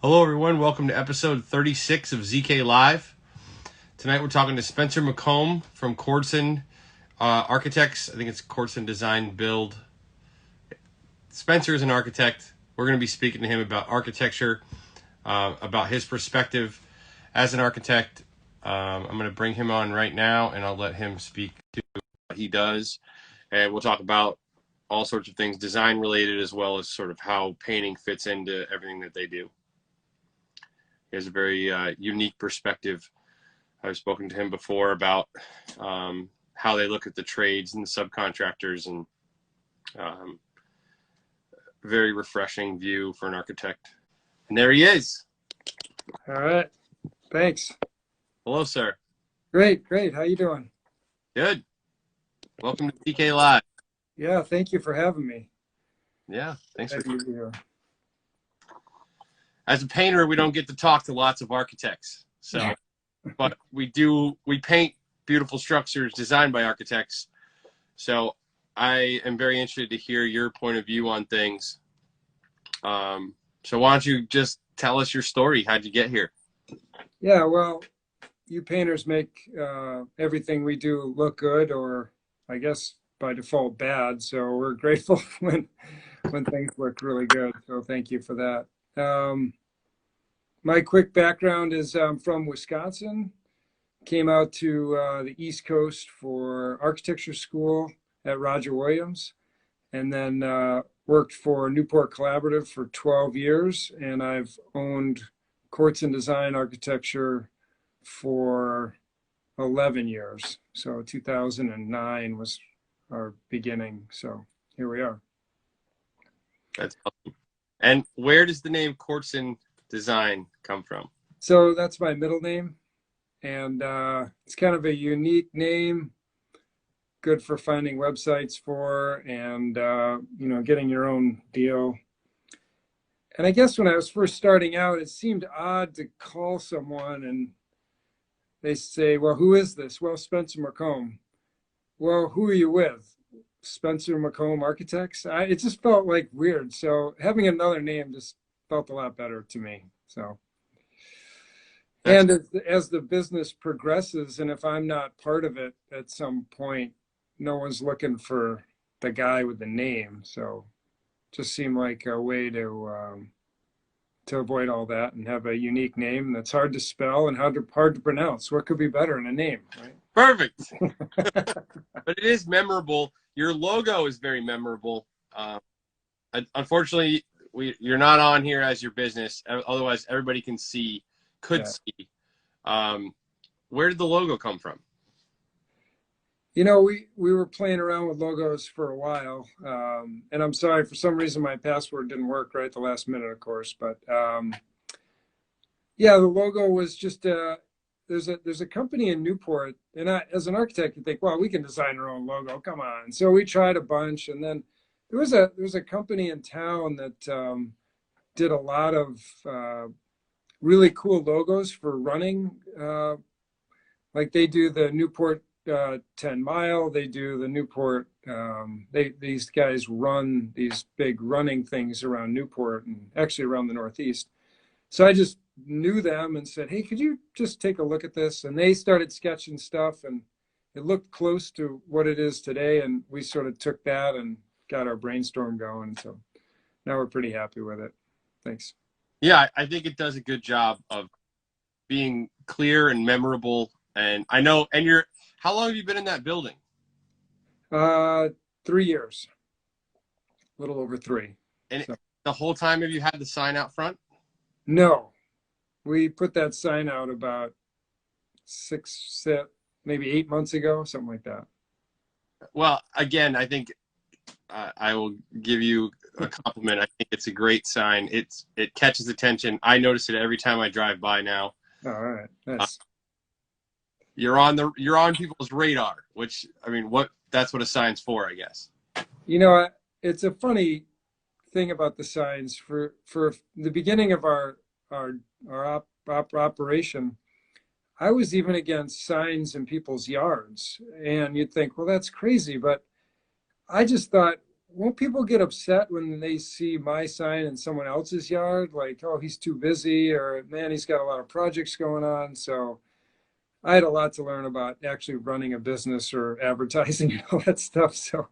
Hello, everyone. Welcome to episode 36 of ZK Live. Tonight we're talking to Spencer McCombe from Cordtsen Architects. I think it's Cordtsen Design Build. Spencer is an architect. We're going to be speaking to him about architecture, about his perspective as an architect. I'm going to bring him on right now, and I'll let him speak to what he does. And we'll talk about all sorts of things design related, as well as sort of how painting fits into everything that they do. He has a very unique perspective. I've spoken to him before about how they look at the trades and the subcontractors, and very refreshing view for an architect. And there he is. All right. Thanks. Hello, sir. Great. How you doing? Good. Welcome to DK Live. Yeah, thank you for having me. Yeah, thanks for being here. As a painter, we don't get to talk to lots of architects. So, but we paint beautiful structures designed by architects. So I am very interested to hear your point of view on things. So why don't you just tell us your story? How'd you get here? Yeah, well, you painters make everything we do look good, or I guess by default bad. So we're grateful when things look really good. So thank you for that. My quick background is I'm from Wisconsin. Came out to the East Coast for architecture school at Roger Williams, and then worked for Newport Collaborative for 12 years. And I've owned Cordtsen Design Architecture for 11 years. So 2009 was our beginning. So here we are. That's awesome. And where does the name Cordtsen Design come from? So that's my middle name, and it's kind of a unique name, good for finding websites for, and getting your own deal. And I guess when I was first starting out, it seemed odd to call someone and they say, well, who is this? Well, Spencer McCombe. Well, who are you with? Spencer McCombe Architects. It just felt like weird. So having another name just felt a lot better to me. So, and as the business progresses, and if I'm not part of it at some point, no one's looking for the guy with the name. So just seemed like a way to avoid all that and have a unique name that's hard to spell and hard to pronounce. What could be better than a name, right? Perfect. But it is memorable. Your logo is very memorable. Unfortunately, you're not on here as your business. Otherwise, everybody could see. Where did the logo come from? You know, we were playing around with logos for a while, and I'm sorry, for some reason my password didn't work right at the last minute, of course. But yeah, the logo was just there's a company in Newport, and as an architect, you think, well, we can design our own logo. Come on. So we tried a bunch, and then there was a company in town that did a lot of really cool logos for running. Like they do the Newport 10 mile, they do the Newport, these guys run these big running things around Newport and actually around the Northeast. So I just knew them and said, hey, could you just take a look at this? And they started sketching stuff, and it looked close to what it is today. And we sort of took that and got our brainstorm going. So now we're pretty happy with it. Thanks. Yeah, I think it does a good job of being clear and memorable. And I know, and how long have you been in that building? 3 years, a little over 3. And so, the whole time have you had the sign out front? No, we put that sign out about maybe 8 months ago, something like that. Well, again, I think I will give you a compliment. I think it's a great sign. It catches attention. I notice it every time I drive by now. All right, nice. You're on people's radar, which, I mean, that's what a sign's for, I guess. You know, it's a funny thing about the signs. For the beginning of our operation, I was even against signs in people's yards, and you'd think, well, that's crazy, but I just thought won't people get upset when they see my sign in someone else's yard? Like, oh, he's too busy, or man, he's got a lot of projects going on. So I had a lot to learn about actually running a business or advertising and all that stuff. So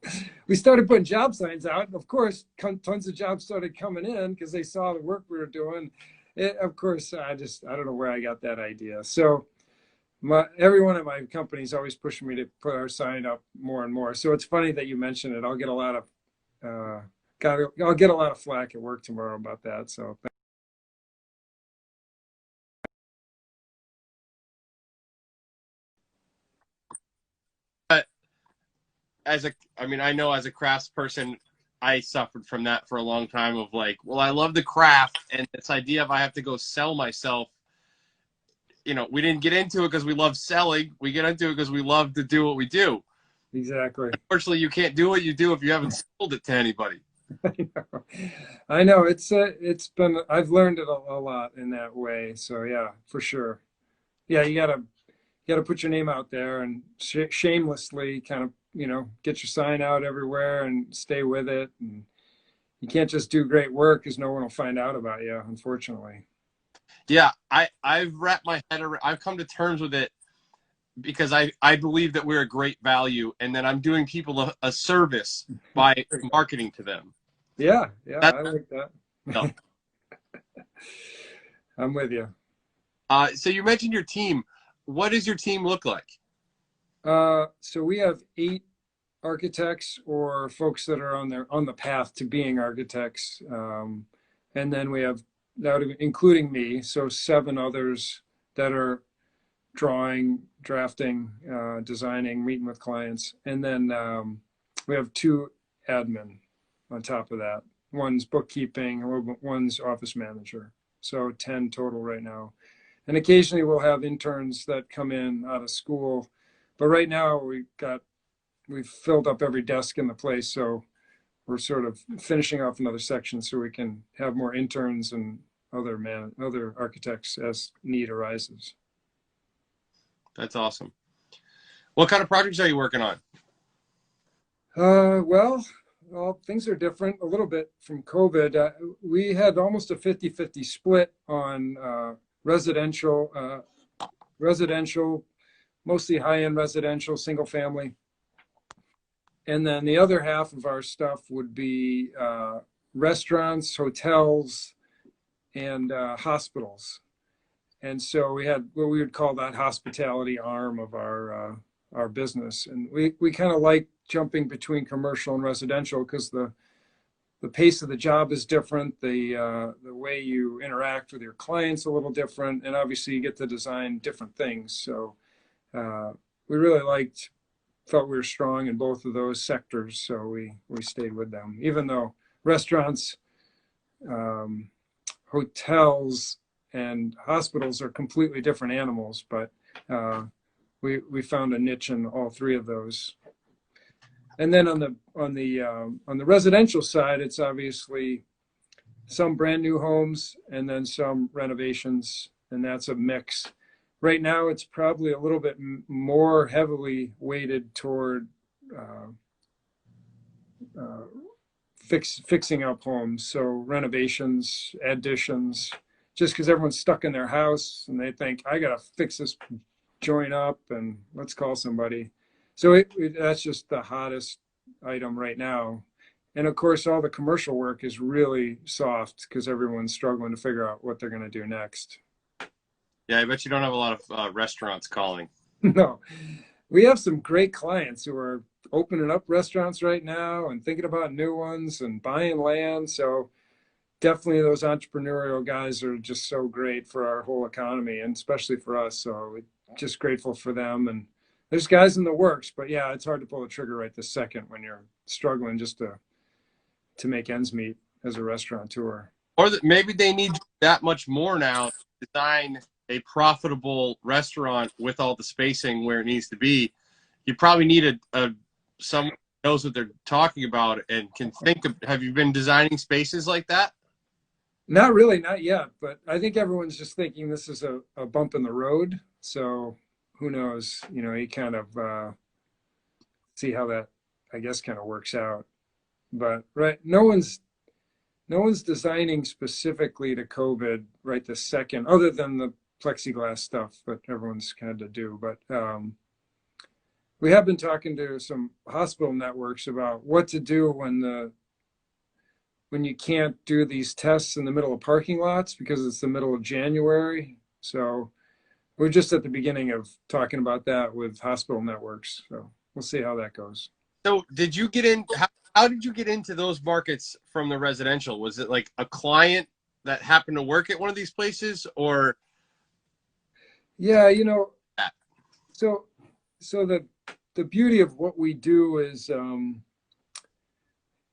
we started putting job signs out. And of course, tons of jobs started coming in because they saw the work we were doing. Of course, I don't know where I got that idea. So everyone at my company is always pushing me to put our sign up more and more. So it's funny that you mentioned it. I'll get a lot of I'll get a lot of flack at work tomorrow about that. So But I mean, I know as a crafts person, I suffered from that for a long time of like, well, I love the craft and this idea of I have to go sell myself. We didn't get into it because we love selling. We get into it because we love to do what we do. exactly. Unfortunately, you can't do what you do if you haven't sold it to anybody. I know. I know. It's been I've learned it a lot in that way. So yeah, for sure. Yeah, you gotta put your name out there and shamelessly kind of get your sign out everywhere and stay with it. And you can't just do great work because no one will find out about you, unfortunately. Yeah, I've wrapped my head around. I've come to terms with it because I believe that we're a great value and that I'm doing people a service by marketing to them. Yeah, yeah, That's I like no. that. I'm with you. So you mentioned your team. What does your team look like? So we have 8 architects or folks that are on the path to being architects, and then we have that including me, so 7 others that are drawing, drafting, designing, meeting with clients, and then we have 2 admin on top of that. One's bookkeeping, one's office manager. So 10 total right now. And occasionally we'll have interns that come in out of school. But right now we've filled up every desk in the place. So we're sort of finishing off another section so we can have more interns and other architects as need arises. That's awesome. What kind of projects are you working on? Well, things are different a little bit from COVID. We had almost a 50-50 split on residential, mostly high-end residential, single family. And then the other half of our stuff would be restaurants, hotels, and hospitals. And so we had what we would call that hospitality arm of our business. And we kind of like jumping between commercial and residential because the pace of the job is different. The way you interact with your clients a little different, and obviously you get to design different things. So we really felt we were strong in both of those sectors, so we stayed with them. Even though restaurants, hotels, and hospitals are completely different animals, but we found a niche in all 3 of those. And then on the residential side, it's obviously some brand new homes and then some renovations, and that's a mix. Right now, it's probably a little bit more heavily weighted toward fixing up homes, so renovations, additions, just because everyone's stuck in their house and they think I gotta fix this joint up and let's call somebody. So that's just the hottest item right now. And of course, all the commercial work is really soft because everyone's struggling to figure out what they're going to do next. Yeah, I bet you don't have a lot of restaurants calling. No, we have some great clients who are opening up restaurants right now and thinking about new ones and buying land. So definitely those entrepreneurial guys are just so great for our whole economy and especially for us. So we're just grateful for them. And there's guys in the works, but yeah, it's hard to pull the trigger right this second when you're struggling just to make ends meet as a restaurateur. Or that maybe they need that much more now to design a profitable restaurant with all the spacing where it needs to be. You probably need someone who knows what they're talking about and can think of. Have you been designing spaces like that? Not really, not yet, but I think everyone's just thinking this is a bump in the road. So who knows? You kind of see how that, I guess, kind of works out. but right, no one's designing specifically to COVID right this second, other than the plexiglass stuff that everyone's kind of do. But we have been talking to some hospital networks about what to do when you can't do these tests in the middle of parking lots because it's the middle of January. So we're just at the beginning of talking about that with hospital networks. So we'll see how that goes. So did you get in? How did you get into those markets from the residential? Was it like a client that happened to work at one of these places, or? Yeah, so the beauty of what we do is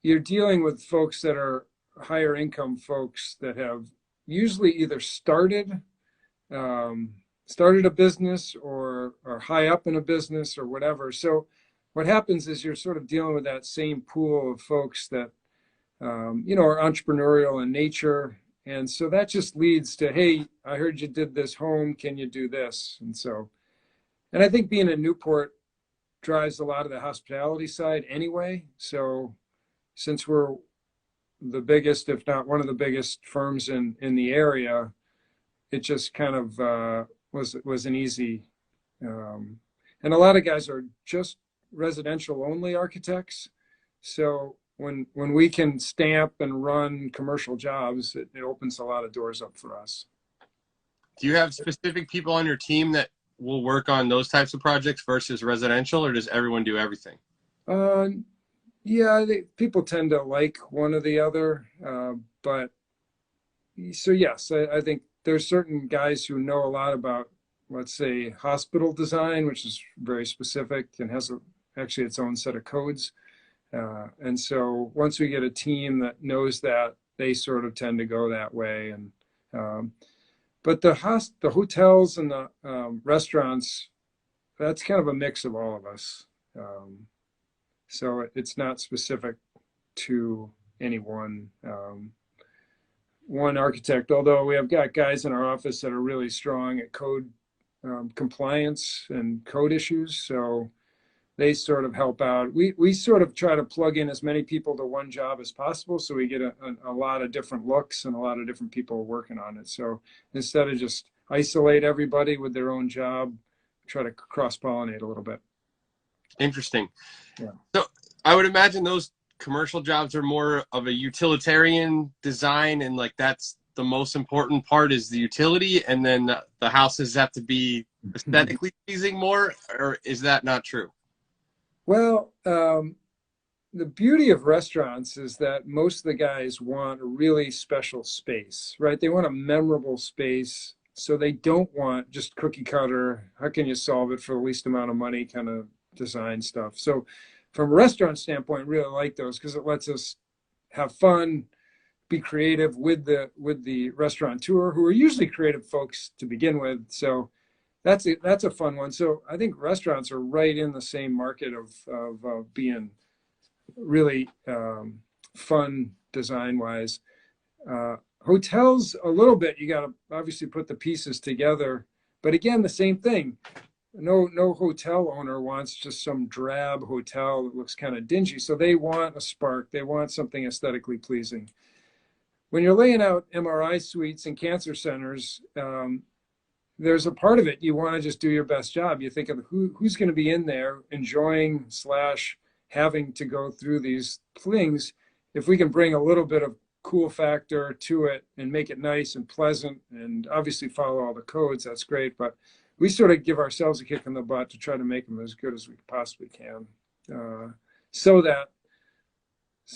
you're dealing with folks that are higher income folks that have usually either started a business or are high up in a business or whatever. So what happens is you're sort of dealing with that same pool of folks that are entrepreneurial in nature. And so that just leads to, hey, I heard you did this home. Can you do this? And I think being in Newport drives a lot of the hospitality side anyway. So since we're the biggest, if not one of the biggest firms in the area, it just kind of was an easy. And a lot of guys are just residential only architects. So when we can stamp and run commercial jobs, it opens a lot of doors up for us. Do you have specific people on your team that will work on those types of projects versus residential, or does everyone do everything? Yeah, people tend to like one or the other. But so yes, I think there's certain guys who know a lot about, let's say, hospital design, which is very specific and has actually its own set of codes. And so once we get a team that knows that, they sort of tend to go that way. And but the hotels and the restaurants, that's kind of a mix of all of us. So it's not specific to any one architect, although we have got guys in our office that are really strong at code compliance and code issues. So they sort of help out. We sort of try to plug in as many people to one job as possible, so we get a lot of different looks and a lot of different people working on it. So instead of just isolate everybody with their own job, try to cross-pollinate a little bit. Interesting. Yeah. So I would imagine those commercial jobs are more of a utilitarian design, and like that's the most important part is the utility, and then the houses have to be aesthetically pleasing more, or is that not true? Well, the beauty of restaurants is that most of the guys want a really special space, right? They want a memorable space. So they don't want just cookie cutter, how can you solve it for the least amount of money kind of design stuff. So from a restaurant standpoint, really like those because it lets us have fun, be creative with the restaurateur, who are usually creative folks to begin with. So that's a fun one. So I think restaurants are right in the same market of being really fun design wise. Hotels a little bit, you got to obviously put the pieces together, but again, the same thing. No hotel owner wants just some drab hotel that looks kind of dingy. So they want a spark. They want something aesthetically pleasing. When you're laying out MRI suites and cancer centers, there's a part of it you want to just do your best job. You think of who's going to be in there enjoying / having to go through these things. If we can bring a little bit of cool factor to it and make it nice and pleasant and obviously follow all the codes, that's great. But we sort of give ourselves a kick in the butt to try to make them as good as we possibly can, so that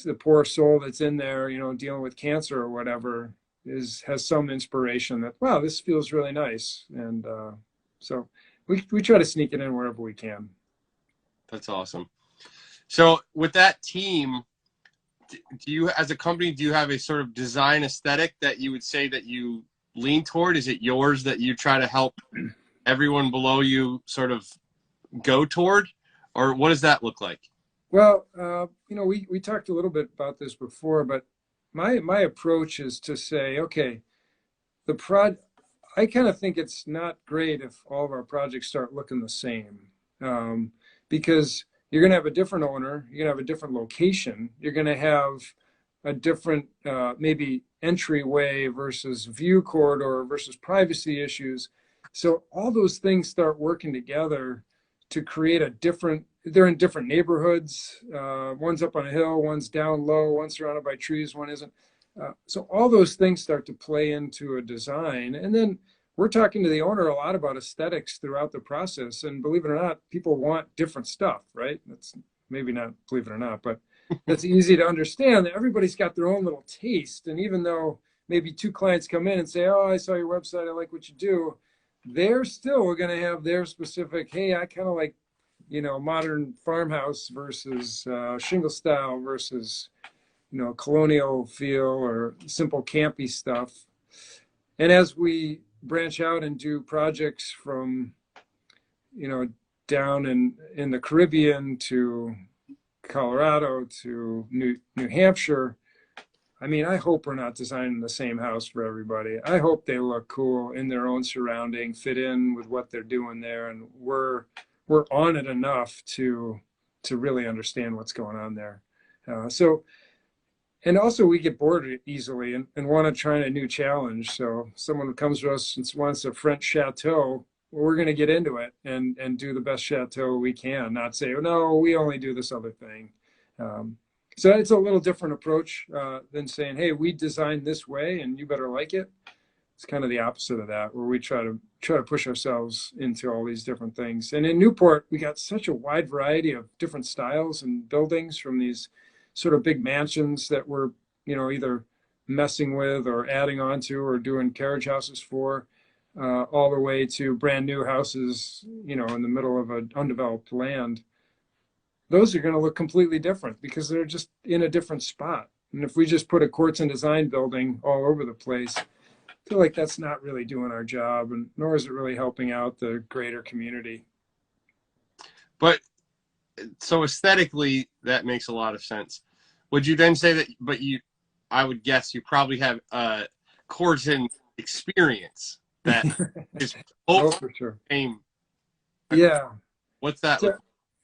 the poor soul that's in there, dealing with cancer or whatever, has some inspiration that, wow, this feels really nice. And so we try to sneak it in wherever we can. That's awesome. So with that team, do you, as a company, do you have a sort of design aesthetic that you would say that you lean toward? Is it yours that you try to help everyone below you sort of go toward, or what does that look like? Well, we talked a little bit about this before, but my approach is to say, okay, I kind of think it's not great if all of our projects start looking the same, because you're going to have a different owner, you're going to have a different location, you're going to have a different maybe entryway versus view corridor versus privacy issues. So all those things start working together to create a different, they're in different neighborhoods. One's up on a hill, one's down low, one's surrounded by trees, one isn't. So all those things start to play into a design. And then we're talking to the owner a lot about aesthetics throughout the process. And believe it or not, people want different stuff, right? That's maybe not, believe it or not, but that's easy to understand that everybody's got their own little taste. And even though maybe two clients come in and say, oh, I saw your website, I like what you do, they're still going to have their specific, hey, I kind of like, modern farmhouse versus shingle style versus, colonial feel or simple campy stuff. And as we branch out and do projects from, down in the Caribbean to Colorado to New Hampshire, I mean, I hope we're not designing the same house for everybody. I hope they look cool in their own surrounding, fit in with what they're doing there, and we're on it enough to really understand what's going on there. And also we get bored easily and want to try a new challenge. So someone comes to us and wants a French chateau, we're going to get into it and do the best chateau we can, not say, oh, no, we only do this other thing. So it's a little different approach than saying, hey, we designed this way and you better like it. It's kind of the opposite of that, where we try to push ourselves into all these different things. And in Newport, we got such a wide variety of different styles and buildings, from these sort of big mansions that we're, either messing with or adding on to or doing carriage houses for, all the way to brand new houses, in the middle of an undeveloped land. Those are going to look completely different because they're just in a different spot. And if we just put a Cordtsen design building all over the place, I feel like that's not really doing our job, and nor is it really helping out the greater community. But so aesthetically, that makes a lot of sense. Would you then say that, but I would guess you probably have Cordtsen experience that is oh, for sure. Aim. Yeah. What's that?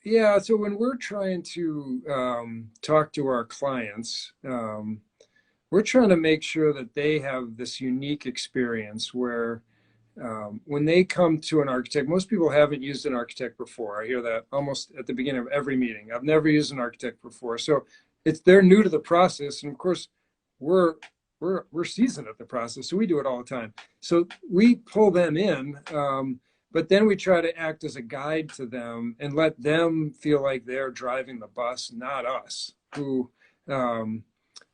Yeah, so when we're trying to talk to our clients, we're trying to make sure that they have this unique experience where when they come to an architect, most people haven't used an architect before. I hear that almost at the beginning of every meeting. I've never used an architect before. So they're new to the process. And of course, we're seasoned at the process, so we do it all the time. So we pull them in, but then we try to act as a guide to them and let them feel like they're driving the bus, not us, who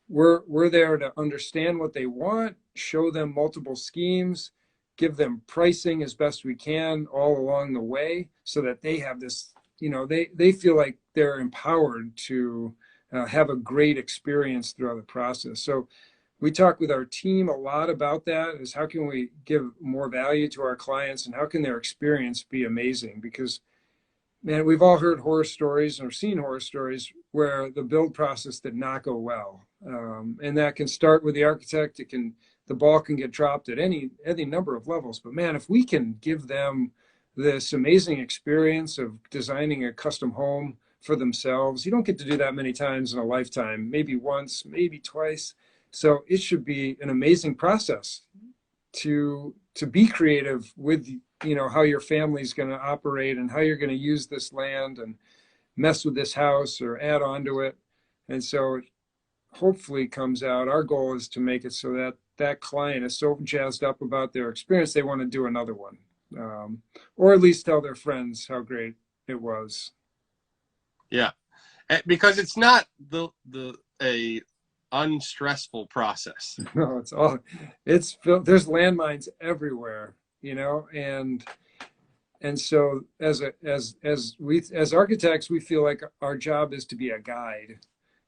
we're there to understand what they want, show them multiple schemes, give them pricing as best we can all along the way, so that they have this, they feel like they're empowered to have a great experience throughout the process. So we talk with our team a lot about that, is how can we give more value to our clients and how can their experience be amazing? Because, man, we've all heard horror stories or seen horror stories where the build process did not go well. And that can start with the architect. The ball can get dropped at any number of levels. But man, if we can give them this amazing experience of designing a custom home for themselves, you don't get to do that many times in a lifetime, maybe once, maybe twice. So it should be an amazing process to be creative with, how your family's going to operate and how you're going to use this land and mess with this house or add on to it. And so it hopefully comes out. Our goal is to make it so that that client is so jazzed up about their experience, they want to do another one, or at least tell their friends how great it was. Yeah, because it's not a unstressful process. No, it's there's landmines everywhere, and so as architects, we feel like our job is to be a guide,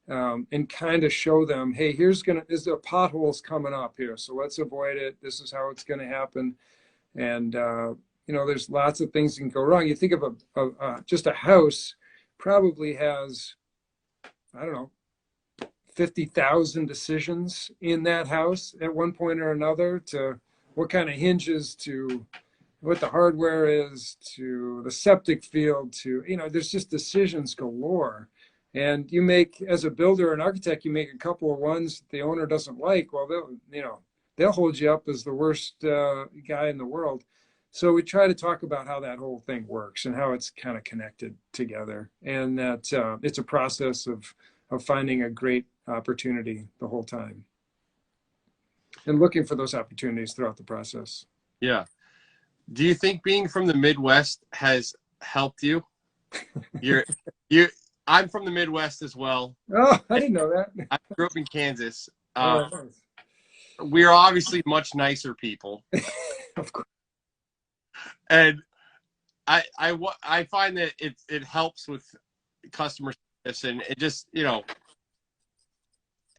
and kind of show them, hey, is there potholes coming up here, so let's avoid it. This is how it's going to happen. And there's lots of things that can go wrong. You think of just a house probably has, I don't know, 50,000 decisions in that house at one point or another, to what kind of hinges to what the hardware is to the septic field to, there's just decisions galore. And you make, as a builder or an architect, you make a couple of ones that the owner doesn't like. Well, they'll hold you up as the worst guy in the world. So we try to talk about how that whole thing works and how it's kind of connected together, and that it's a process of finding a great opportunity the whole time and looking for those opportunities throughout the process. Yeah. Do you think being from the Midwest has helped you? You're you. I'm from the Midwest as well. Oh, I didn't know that. I grew up in Kansas. Oh, nice. We're obviously much nicer people, Of course. and I find that it helps with customer service, and it just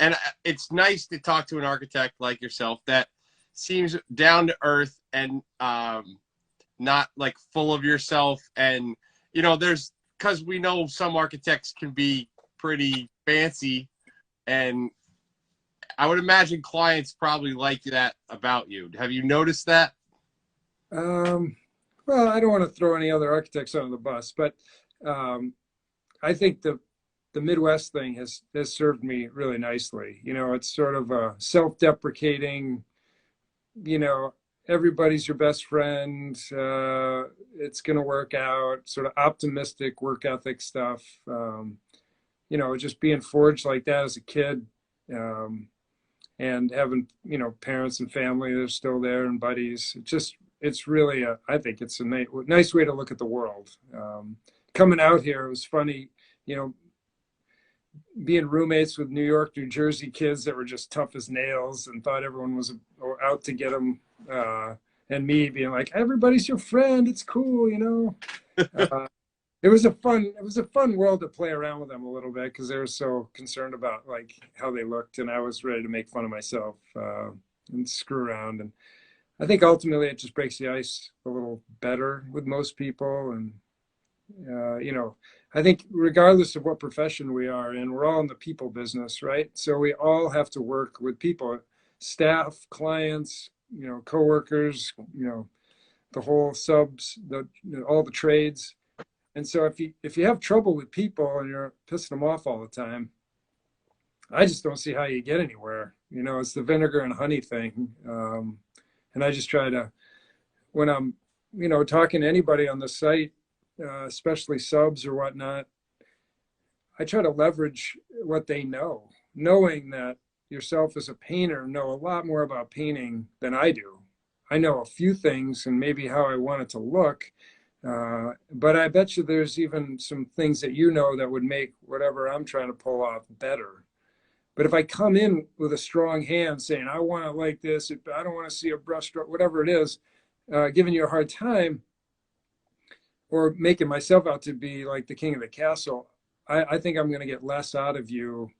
and it's nice to talk to an architect like yourself that seems down to earth and not like full of yourself. And there's, because we know some architects can be pretty fancy, and I would imagine clients probably like that about you. Have you noticed that? Well, I don't want to throw any other architects under the bus, but I think the Midwest thing has served me really nicely. It's sort of a self-deprecating, everybody's your best friend. It's going to work out, sort of optimistic work ethic stuff. Just being forged like that as a kid, and having, parents and family that are still there and buddies. It's really I think it's a nice way to look at the world. Coming out here, it was funny, being roommates with New York, New Jersey kids that were just tough as nails and thought everyone was out to get them, and me being like, everybody's your friend, it's cool. It was a fun world to play around with them a little bit, because they were so concerned about like how they looked, and I was ready to make fun of myself and screw around. And I think ultimately it just breaks the ice a little better with most people. And I think regardless of what profession we are in, we're all in the people business, right? So we all have to work with people, staff, clients, coworkers, the whole subs, all the trades. And so if you have trouble with people and you're pissing them off all the time, I just don't see how you get anywhere. It's the vinegar and honey thing. And I just try to, when I'm, talking to anybody on the site, especially subs or whatnot, I try to leverage what they know, knowing that yourself as a painter know a lot more about painting than I do. I know a few things and maybe how I want it to look, but I bet you there's even some things that that would make whatever I'm trying to pull off better. But if I come in with a strong hand saying, I want it like this, I don't want to see a brush stroke, whatever it is, giving you a hard time, or making myself out to be like the king of the castle, I think I'm going to get less out of you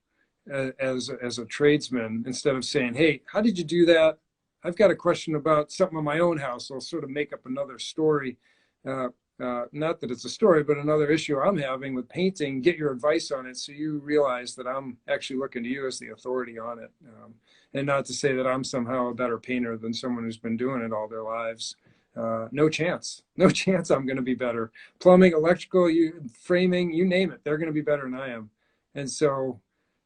as a tradesman, instead of saying, hey, how did you do that? I've got a question about something in my own house. I'll sort of make up another story. Not that it's a story, but another issue I'm having with painting, get your advice on it, so you realize that I'm actually looking to you as the authority on it. And not to say that I'm somehow a better painter than someone who's been doing it all their lives. No chance I'm going to be better. Plumbing, electrical, framing, you name it, they're going to be better than I am. And so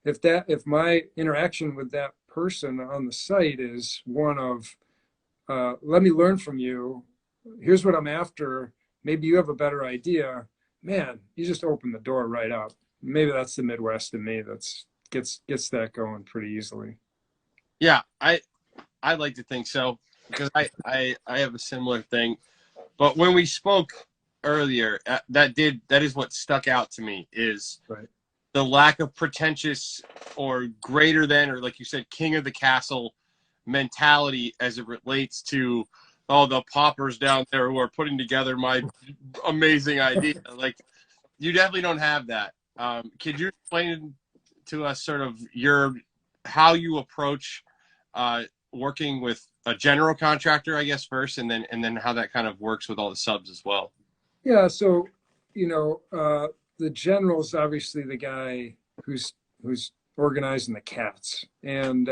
if my interaction with that person on the site is one of, let me learn from you, here's what I'm after, maybe you have a better idea, man, you just open the door right up. Maybe that's the Midwest in me that's gets that going pretty easily. Yeah, I like to think so, because I have a similar thing. But when we spoke earlier, that is what stuck out to me, is Right. the lack of pretentious or greater than, or like you said, king of the castle mentality as it relates to, the paupers down there who are putting together my amazing idea. Like, you definitely don't have that. Could you explain to us sort of how you approach working with a general contractor, I guess, first, and then how that kind of works with all the subs as well? Yeah. So, the general's obviously the guy who's organizing the cats. And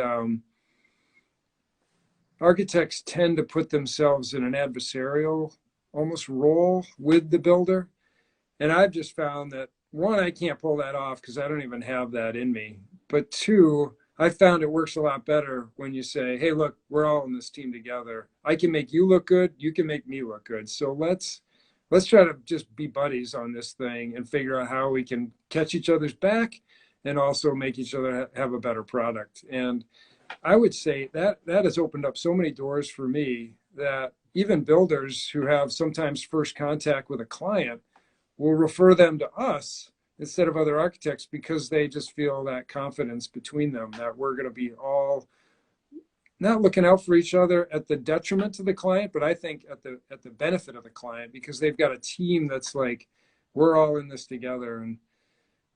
architects tend to put themselves in an adversarial almost role with the builder. And I've just found that one, I can't pull that off because I don't even have that in me. But two, I found it works a lot better when you say, hey, look, we're all in this team together. I can make you look good. You can make me look good. So let's try to just be buddies on this thing and figure out how we can catch each other's back and also make each other have a better product. And I would say that that has opened up so many doors for me that even builders who have sometimes first contact with a client will refer them to us instead of other architects because they just feel that confidence between them that we're going to be all not looking out for each other at the detriment to the client, but I think at the benefit of the client because they've got a team that's like we're all in this together. And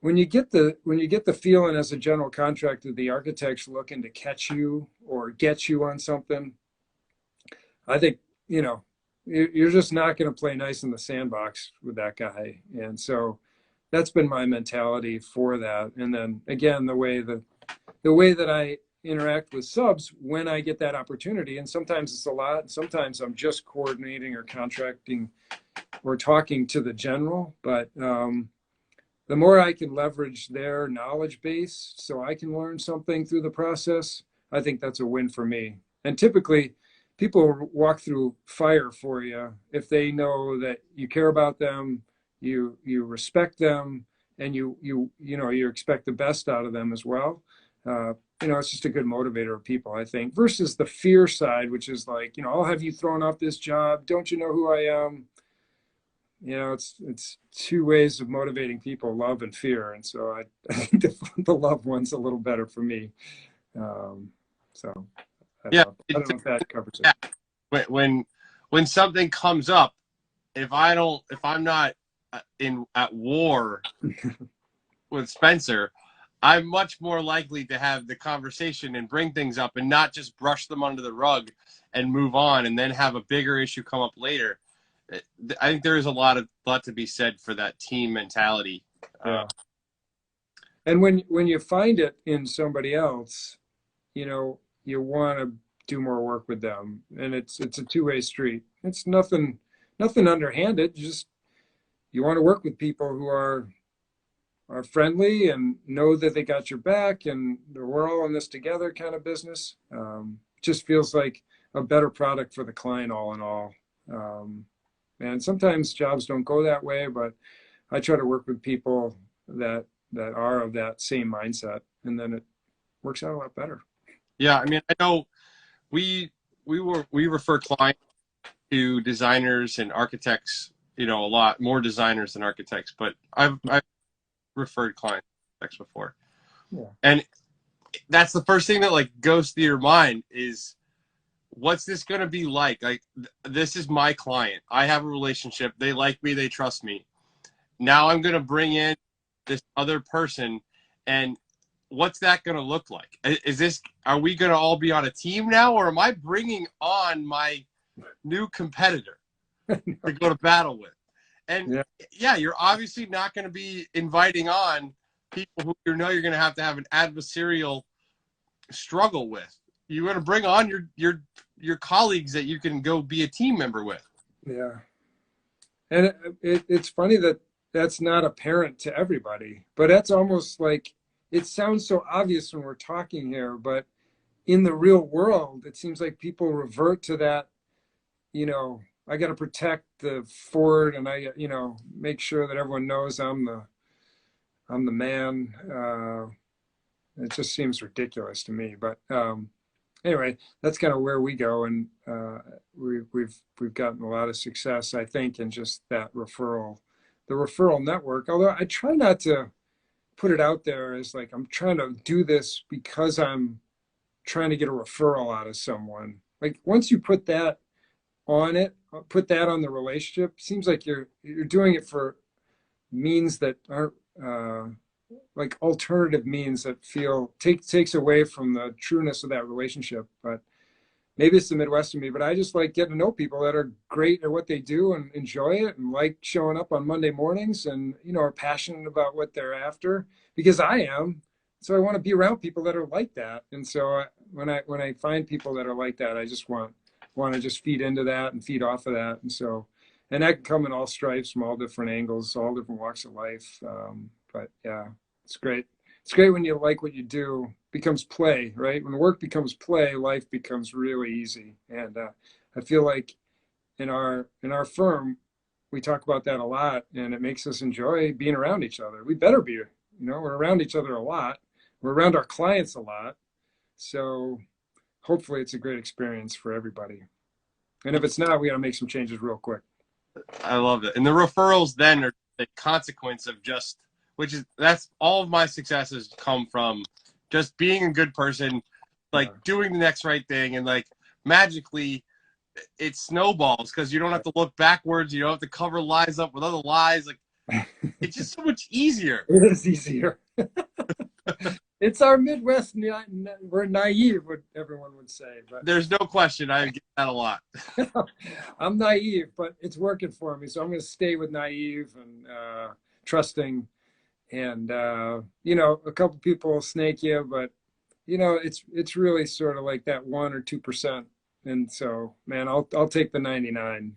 when you get the feeling as a general contractor, the architect's looking to catch you or get you on something, I think, you know, you're just not going to play nice in the sandbox with that guy. And so that's been my mentality for that. And then again, the way that I interact with subs when I get that opportunity, and sometimes it's a lot, and sometimes I'm just coordinating or contracting or talking to the general, but the more I can leverage their knowledge base so I can learn something through the process, I think that's a win for me. And typically, people walk through fire for you if they know that you care about them, you respect them, and you know you expect the best out of them as well. You know, it's just a good motivator of people, I think, versus the fear side, which is like, you know, I'll have you thrown off this job. Don't you know who I am? You know, it's two ways of motivating people, love and fear. And so I think the love one's a little better for me. Um, so Yeah, I don't know if that covers it. yeah. When something comes up, if I'm not in at war with Spencer, I'm much more likely to have the conversation and bring things up and not just brush them under the rug and move on and then have a bigger issue come up later. I think there is a lot to be said for that team mentality. Yeah. And when you find it in somebody else, you know, you want to do more work with them, and it's a two-way street. It's nothing underhanded. Just you want to work with people who are friendly and know that they got your back, and we're all in this together kind of business. Just feels like a better product for the client, all in all. And sometimes jobs don't go that way, but I try to work with people that are of that same mindset, and then it works out a lot better. Yeah, I mean, I know we refer clients to designers and architects, you know, a lot more designers than architects, but I've referred clients to architects before. Yeah. And that's the first thing that like goes through your mind is what's this going to be like? Like this is my client. I have a relationship. They like me, they trust me. Now I'm going to bring in this other person, and what's that going to look like? Are we going to all be on a team now, or am I bringing on my new competitor to go to battle with? And yeah, you're obviously not going to be inviting on people who you know you're going to have an adversarial struggle with. You're going to bring on your colleagues that you can go be a team member with. Yeah. And it's funny that that's not apparent to everybody, but that's almost like it sounds so obvious when we're talking here, but in the real world, it seems like people revert to that, you know, I got to protect the fort and I, you know, make sure that everyone knows I'm the man. It just seems ridiculous to me, but anyway, that's kind of where we go, and we've gotten a lot of success, I think, in just that the referral network. Although I try not to put it out there as like I'm trying to do this because I'm trying to get a referral out of someone. Like once you put that on it, put that on the relationship, seems like you're doing it for means that aren't like alternative means that takes away from the trueness of that relationship. But maybe it's the Midwest in me, but I just like getting to know people that are great at what they do and enjoy it and like showing up on Monday mornings and, you know, are passionate about what they're after because I am. so I want to be around people that are like that. And so when I find people that are like that, I just want to just feed into that and feed off of that. And so, and that can come in all stripes from all different angles, all different walks of life. But yeah, it's great. It's great when you like what you do, becomes play, right? When work becomes play, life becomes really easy. And I feel like in our firm, we talk about that a lot, and it makes us enjoy being around each other. We better be, we're around each other a lot. We're around our clients a lot. So hopefully it's a great experience for everybody. And if it's not, we got to make some changes real quick. I love it. And the referrals then are the consequence of that's all of my successes come from just being a good person, like doing the next right thing, and like magically it snowballs because you don't have to look backwards. You don't have to cover lies up with other lies. Like it's just so much easier. It is easier. It's our Midwest. We're naive, what everyone would say. But there's no question. I get that a lot. I'm naive, but it's working for me. So I'm going to stay with naive and trusting. And a couple people will snake you, but it's really sort of like that 1 or 2%. And so, man, I'll take the 99.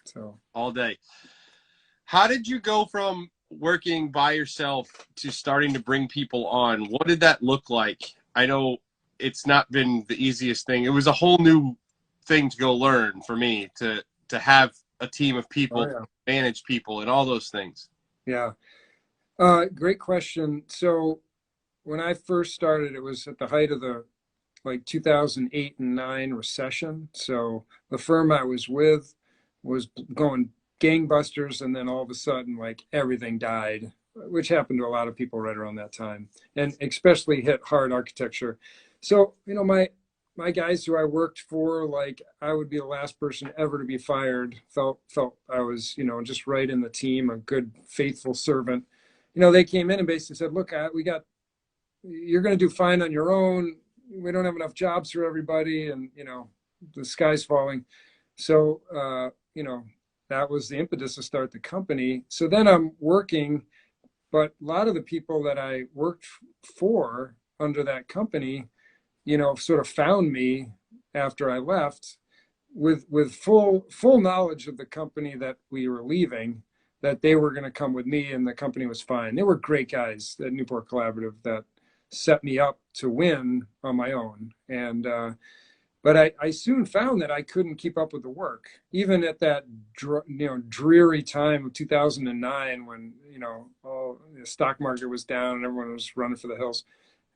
So all day. How did you go from working by yourself to starting to bring people on? What did that look like? I know it's not been the easiest thing. It was a whole new thing to go learn for me to have a team of people, manage people, and all those things. Yeah. Great question. So when I first started, it was at the height of the 2008 and 9 recession. So the firm I was with was going gangbusters, and then all of a sudden, everything died, which happened to a lot of people right around that time, and especially hit hard architecture. So my guys who I worked for, I would be the last person ever to be fired, felt I was just right in the team, a good faithful servant. They came in and basically said, look, you're going to do fine on your own. We don't have enough jobs for everybody, and the sky's falling. So that was the impetus to start the company. So then I'm working, but a lot of the people that I worked for under that company, sort of found me after I left with full knowledge of the company that we were leaving, that they were going to come with me, and the company was fine. They were great guys at Newport Collaborative that set me up to win on my own. And but I soon found that I couldn't keep up with the work, even at that dreary time of 2009 when the stock market was down and everyone was running for the hills.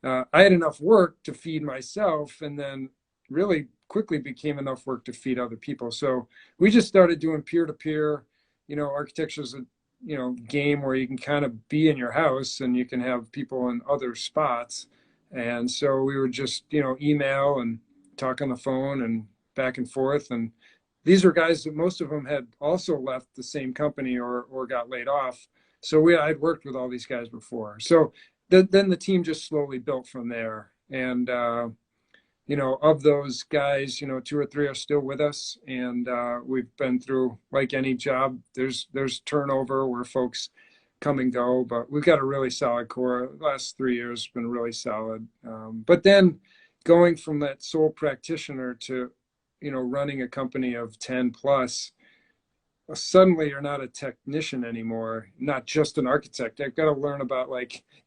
I had enough work to feed myself, and then really quickly became enough work to feed other people. So we just started doing peer-to-peer. Architecture's a game where you can kind of be in your house and you can have people in other spots. And so we would just email and talk on the phone and back and forth. And these are guys that most of them had also left the same company or got laid off. So I'd worked with all these guys before. So then the team just slowly built from there. And of those guys, 2 or 3 are still with us, and we've been through, like any job, there's turnover where folks come and go, but we've got a really solid core. The last 3 years have been really solid. But then going from that sole practitioner to, running a company of 10 plus, suddenly you're not a technician anymore, not just an architect. I've got to learn about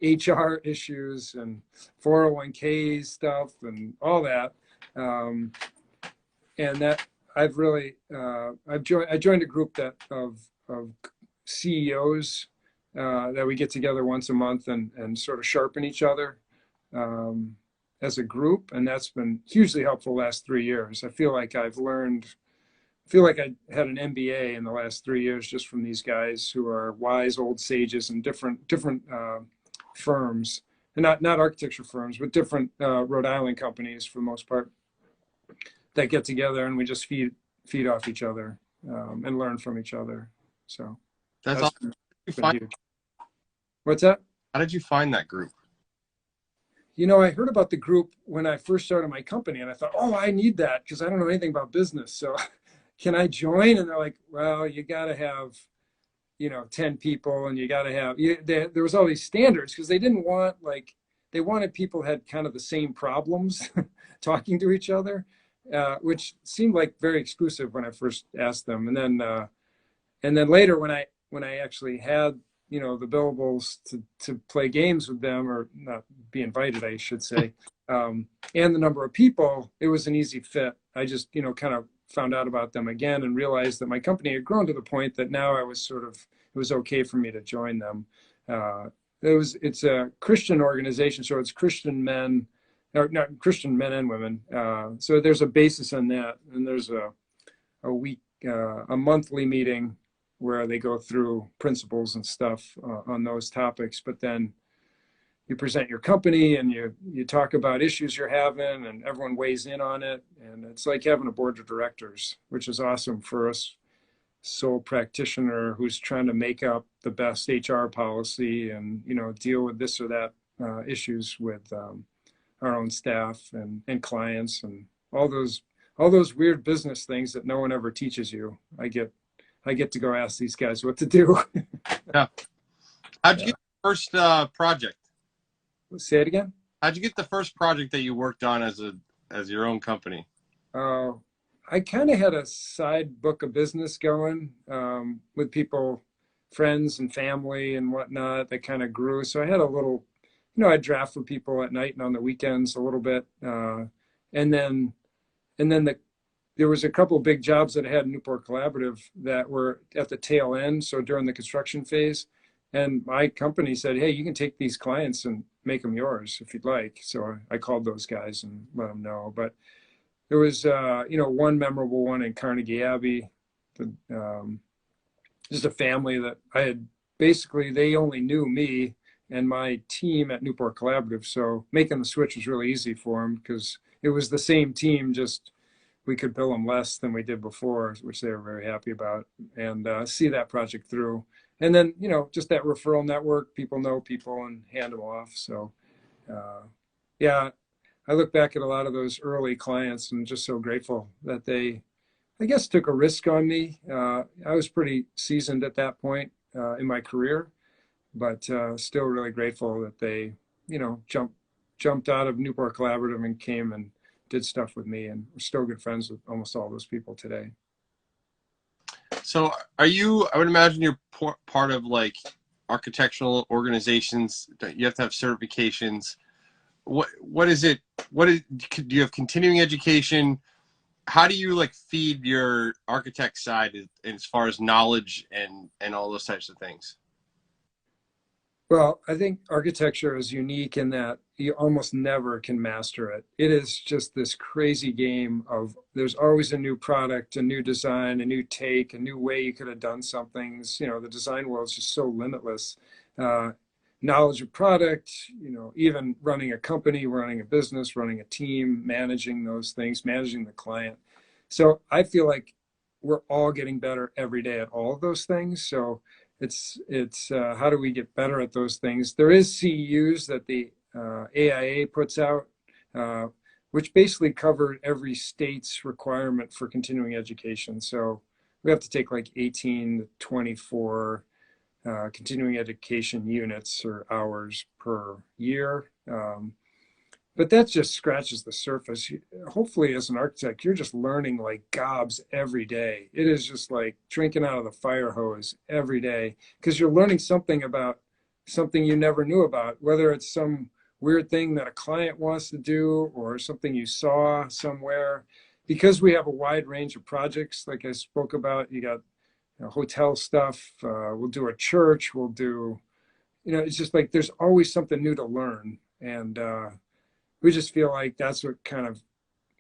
HR issues and 401k stuff and all that. And that I've really, I joined a group of CEOs that we get together once a month and sort of sharpen each other as a group. And that's been hugely helpful the last 3 years. I feel like I had an MBA in the last 3 years just from these guys who are wise old sages in different firms, and not architecture firms, but different Rhode Island companies for the most part, that get together and we just feed off each other and learn from each other. So that's awesome. huge. What's that? How did you find that group? I heard about the group when I first started my company, and I thought, oh, I need that because I don't know anything about business. So can I join? And they're like, well, you got to have, 10 people, and you got to have, there was all these standards because they didn't want they wanted people who had kind of the same problems talking to each other, which seemed like very exclusive when I first asked them. And then later when I actually had, you know, the billables to play games with them, or not be invited, I should say, and the number of people, it was an easy fit. I just, you know, kind of found out about them again and realized that my company had grown to the point that now I was sort of, it was okay for me to join them. It's a Christian organization, so it's Christian men, or not Christian men and women. So there's a basis on that, and there's a monthly meeting where they go through principles and stuff on those topics. But then you present your company and you talk about issues you're having, and everyone weighs in on it. And it's like having a board of directors, which is awesome for us sole practitioner who's trying to make up the best HR policy and, you know, deal with this or that issues with our own staff and clients and all those weird business things that no one ever teaches you. I get to go ask these guys what to do. Yeah. How'd you get the first project? Say it again. How'd you get the first project that you worked on as your own company? I kind of had a side book of business going with people, friends and family and whatnot that kind of grew. So I had a little, you know, I'd draft for people at night and on the weekends a little bit. And then there was a couple of big jobs that I had in Newport Collaborative that were at the tail end. So during the construction phase, and my company said, hey, you can take these clients and make them yours if you'd like. So I called those guys and let them know. But there was, you know, one memorable one in Carnegie Abbey, just a family that I had basically, they only knew me and my team at Newport Collaborative. So making the switch was really easy for them because it was the same team, just we could bill them less than we did before, which they were very happy about, and see that project through. And then, you know, just that referral network, people know people and hand them off. So, yeah, I look back at a lot of those early clients and just so grateful that they, I guess, took a risk on me. I was pretty seasoned at that point in my career, but still really grateful that they, you know, jumped out of Newport Collaborative and came and did stuff with me, and we're still good friends with almost all those people today. So are you, I would imagine you're part of like architectural organizations that you have to have certifications. What is it? Do you have continuing education? How do you like feed your architect side as far as knowledge and all those types of things? Well, I think architecture is unique in that you almost never can master it. It is just this crazy game of there's always a new product, a new design, a new take, a new way you could have done some things. You know, the design world is just so limitless. Knowledge of product, you know, even running a company, running a business, running a team, managing those things, managing the client. So I feel like we're all getting better every day at all of those things. So it's how do we get better at those things? There is CEUs that the AIA puts out, which basically cover every state's requirement for continuing education. So we have to take like 18 to 24 continuing education units or hours per year. But that just scratches the surface. Hopefully, as an architect, you're just learning like gobs every day. It is just like drinking out of the fire hose every day because you're learning something about something you never knew about, whether it's some weird thing that a client wants to do or something you saw somewhere. Because we have a wide range of projects, like I spoke about, you got hotel stuff, we'll do a church, we'll do, you know, it's just like there's always something new to learn. And we just feel like that's what kind of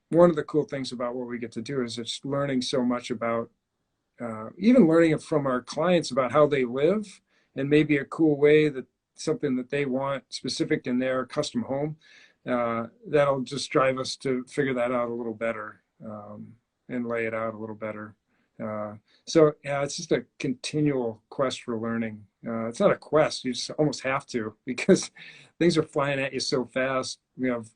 one of the cool things about what we get to do is it's learning so much about even learning it from our clients about how they live and maybe a cool way that something that they want specific in their custom home. That'll just drive us to figure that out a little better and lay it out a little better. So yeah, it's just a continual quest for learning. It's not a quest, you just almost have to because things are flying at you so fast. We have,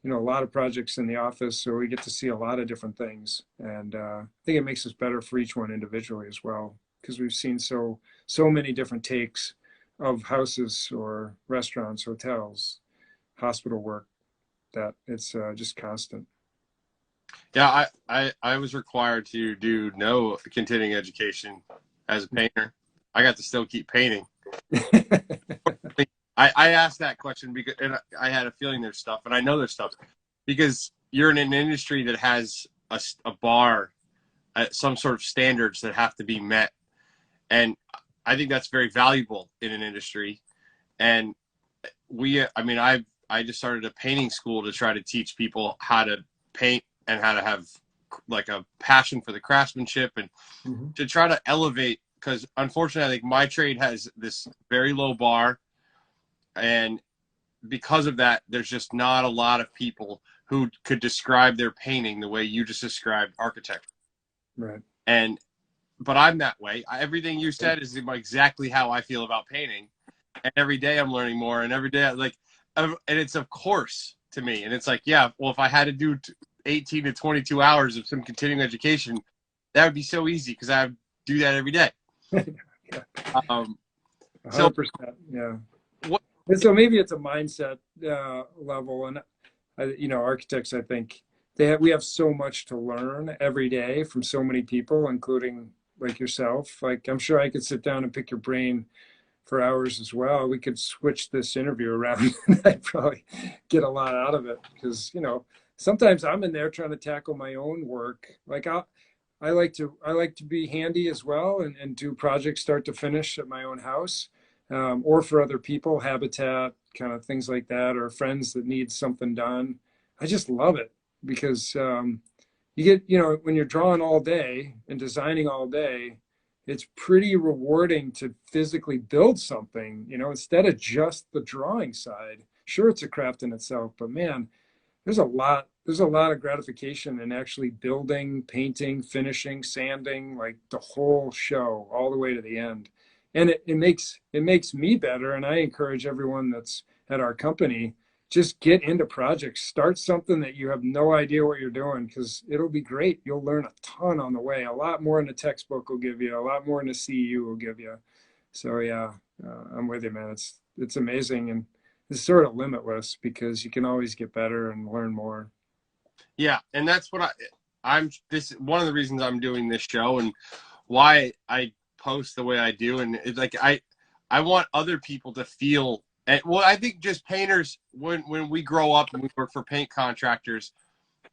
you know, a lot of projects in the office, so we get to see a lot of different things. And I think it makes us better for each one individually as well, because we've seen so many different takes of houses or restaurants, hotels, hospital work that it's just constant. Yeah, I was required to do no continuing education as a painter. I got to still keep painting. I asked that question because and I had a feeling there's stuff, and I know there's stuff because you're in an industry that has a bar, some sort of standards that have to be met, and I think that's very valuable in an industry. And I mean, I just started a painting school to try to teach people how to paint and how to have like a passion for the craftsmanship and Mm-hmm. to try to elevate. Because unfortunately, I think my trade has this very low bar, and because of that, there's just not a lot of people who could describe their painting the way you just described architecture. Right. And but I'm that way. Everything you said is exactly how I feel about painting. And every day I'm learning more, and every day and it's of course to me. And it's like, yeah, well, if I had to do 18 to 22 hours of some continuing education, that would be so easy because I do that every day. Yeah. Um, so 100%. Yeah. what? And so maybe it's a mindset level, and architects, I think we have so much to learn every day from so many people, including like yourself. Like I'm sure I could sit down and pick your brain for hours as well. We could switch this interview around, and I'd probably get a lot out of it because sometimes I'm in there trying to tackle my own work. Like I like to be handy as well and do projects start to finish at my own house, or for other people, habitat kind of things like that, or friends that need something done. I just love it because you get, when you're drawing all day and designing all day, it's pretty rewarding to physically build something, instead of just the drawing side. Sure, it's a craft in itself, but man, there's a lot of gratification in actually building, painting, finishing, sanding, like the whole show all the way to the end. And it makes me better. And I encourage everyone that's at our company, just get into projects, start something that you have no idea what you're doing, because it'll be great. You'll learn a ton on the way, a lot more than a textbook will give you, a lot more than a CU will give you. So yeah, I'm with you, man. It's amazing. And it's sort of limitless because you can always get better and learn more. Yeah, and that's what I'm. This one of the reasons I'm doing this show and why I post the way I do. And it's like I want other people to feel. And well, I think just painters when we grow up and we work for paint contractors,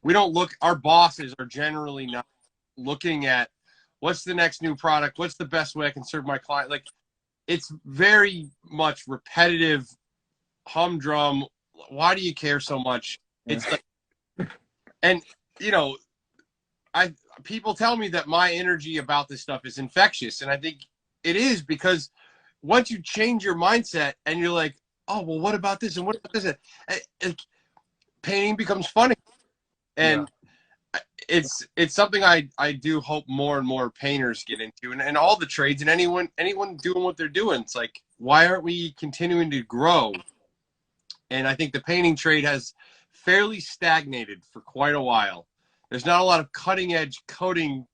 we don't look. Our bosses are generally not looking at what's the next new product, what's the best way I can serve my client. Like it's very much repetitive humdrum. Why do you care so much? It's like, and you know, I people tell me that my energy about this stuff is infectious, and I think it is because once you change your mindset and you're like, oh well, what about this and what about this? Painting becomes funny, Yeah. and it's something I do hope more and more painters get into, and all the trades and anyone doing what they're doing. It's like, why aren't we continuing to grow? And I think the painting trade has fairly stagnated for quite a while. There's not a lot of cutting edge coating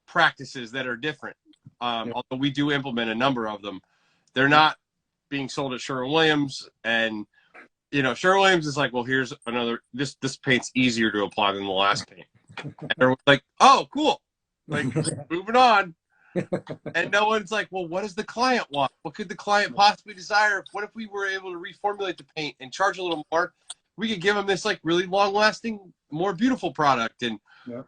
practices that are different. Yeah. Although we do implement a number of them, they're not being sold at Sherwin-Williams. And Sherwin-Williams is like, well, here's another. This paint's easier to apply than the last paint. And everyone's like, oh, cool. Like moving on. And no one's like, well, what does the client want? What could the client possibly desire? What if we were able to reformulate the paint and charge a little more? We could give them this like really long-lasting, more beautiful product. And Yeah.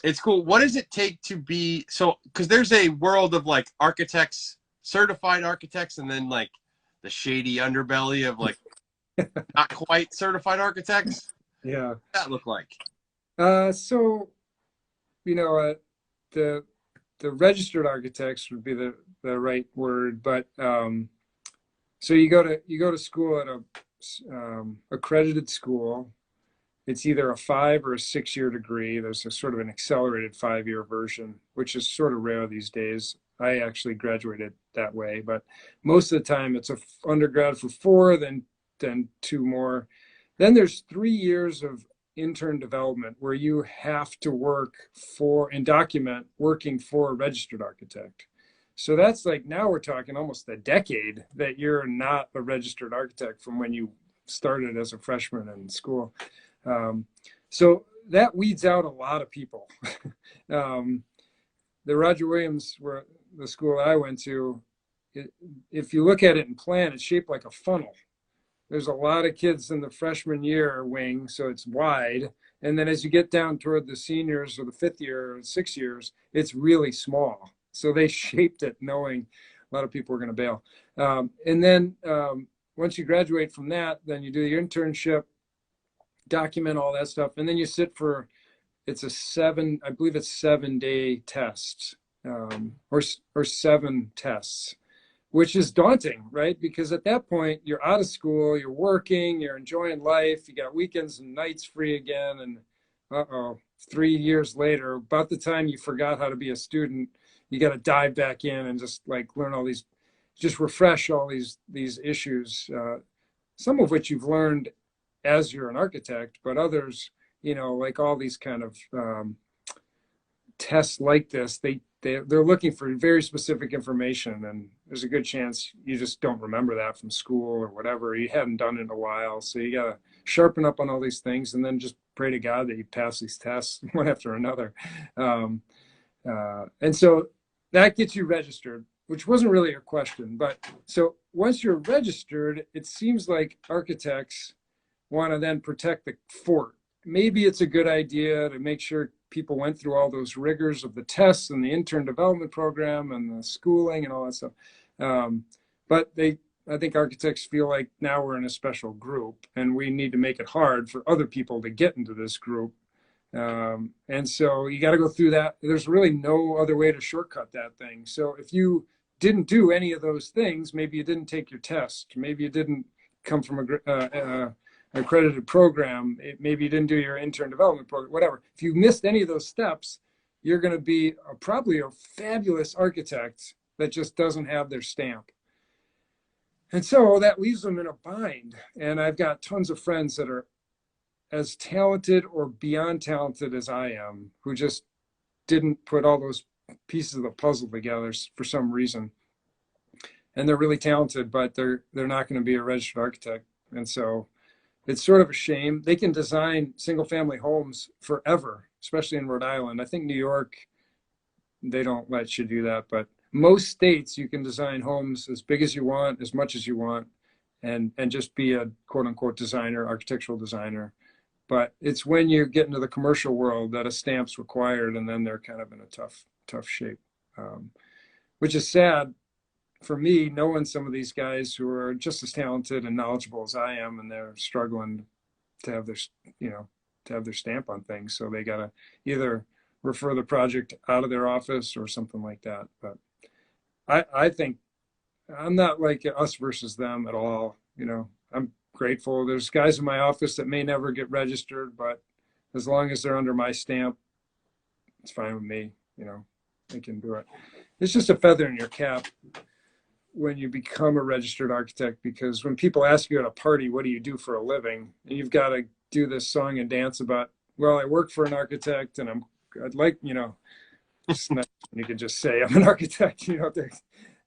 it's cool. What does it take to be so? Because there's a world of like architects, certified architects, and then like the shady underbelly of like not quite certified architects. Yeah. What does that look like? So the the registered architects would be the right word, but so you go to school at a accredited school. It's either a 5 or a 6 year degree. There's a sort of an accelerated 5 year version, which is sort of rare these days. I actually graduated that way, but most of the time it's a undergrad for 4, then 2 more. Then there's 3 years of intern development where you have to work for and document working for a registered architect. So that's like, now we're talking almost a decade that you're not a registered architect from when you started as a freshman in school. Um, so that weeds out a lot of people. um, the Roger Williams, where the school I went to, it, if you look at it in plan, it's shaped like a funnel. There's a lot of kids in the freshman year wing, so it's wide. And then as you get down toward the seniors or the fifth year or 6 years, it's really small. So they shaped it knowing a lot of people were going to bail. And then once you graduate from that, then you do your internship, document all that stuff, and then you sit for, it's a I believe it's 7 day tests, or 7 tests, which is daunting, right? Because at that point, you're out of school, you're working, you're enjoying life, you got weekends and nights free again. And 3 years later, about the time you forgot how to be a student, you got to dive back in and just like learn all these, just refresh all these issues, some of which you've learned as you're an architect, but others, like all these kind of tests like this, they're looking for very specific information, and there's a good chance you just don't remember that from school or whatever. You haven't done it in a while, so you got to sharpen up on all these things, and then just pray to God that you pass these tests one after another. And so that gets you registered, which wasn't really a question. But so once you're registered, it seems like architects want to then protect the fort. Maybe it's a good idea to make sure people went through all those rigors of the tests and the intern development program and the schooling and all that stuff. But I think architects feel like now we're in a special group and we need to make it hard for other people to get into this group. And so you got to go through that. There's really no other way to shortcut that thing. So if you didn't do any of those things, maybe you didn't take your test, maybe you didn't come from an accredited program, maybe you didn't do your intern development program, whatever. If you missed any of those steps, you're going to be probably a fabulous architect that just doesn't have their stamp. And so that leaves them in a bind. And I've got tons of friends that are as talented or beyond talented as I am, who just didn't put all those pieces of the puzzle together for some reason. And they're really talented, but they're not going to be a registered architect. And so it's sort of a shame. They can design single family homes forever, especially in Rhode Island. I think New York, they don't let you do that, but most states you can design homes as big as you want, as much as you want, and just be a quote unquote designer, architectural designer. But it's when you get into the commercial world that a stamp's required, and then they're kind of in a tough shape, which is sad for me, knowing some of these guys who are just as talented and knowledgeable as I am, and they're struggling to have their stamp on things. So they got to either refer the project out of their office or something like that. But I think I'm not like us versus them at all. I'm grateful. There's guys in my office that may never get registered, but as long as they're under my stamp, it's fine with me. They can do it. It's just a feather in your cap when you become a registered architect, because when people ask you at a party, what do you do for a living? And you've got to do this song and dance about, well, I work for an architect and I'd like, it's nice when you can just say I'm an architect. You don't have to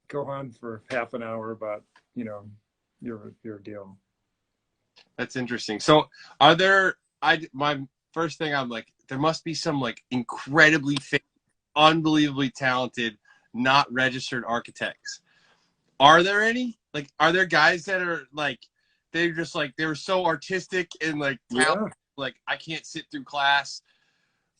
go on for half an hour about, your deal. That's interesting. So my first thing, I'm like, there must be some like incredibly famous, unbelievably talented, not registered architects. Are there any? Like, are there guys that are like, they're just like, they were so artistic and like, talented, like I can't sit through class?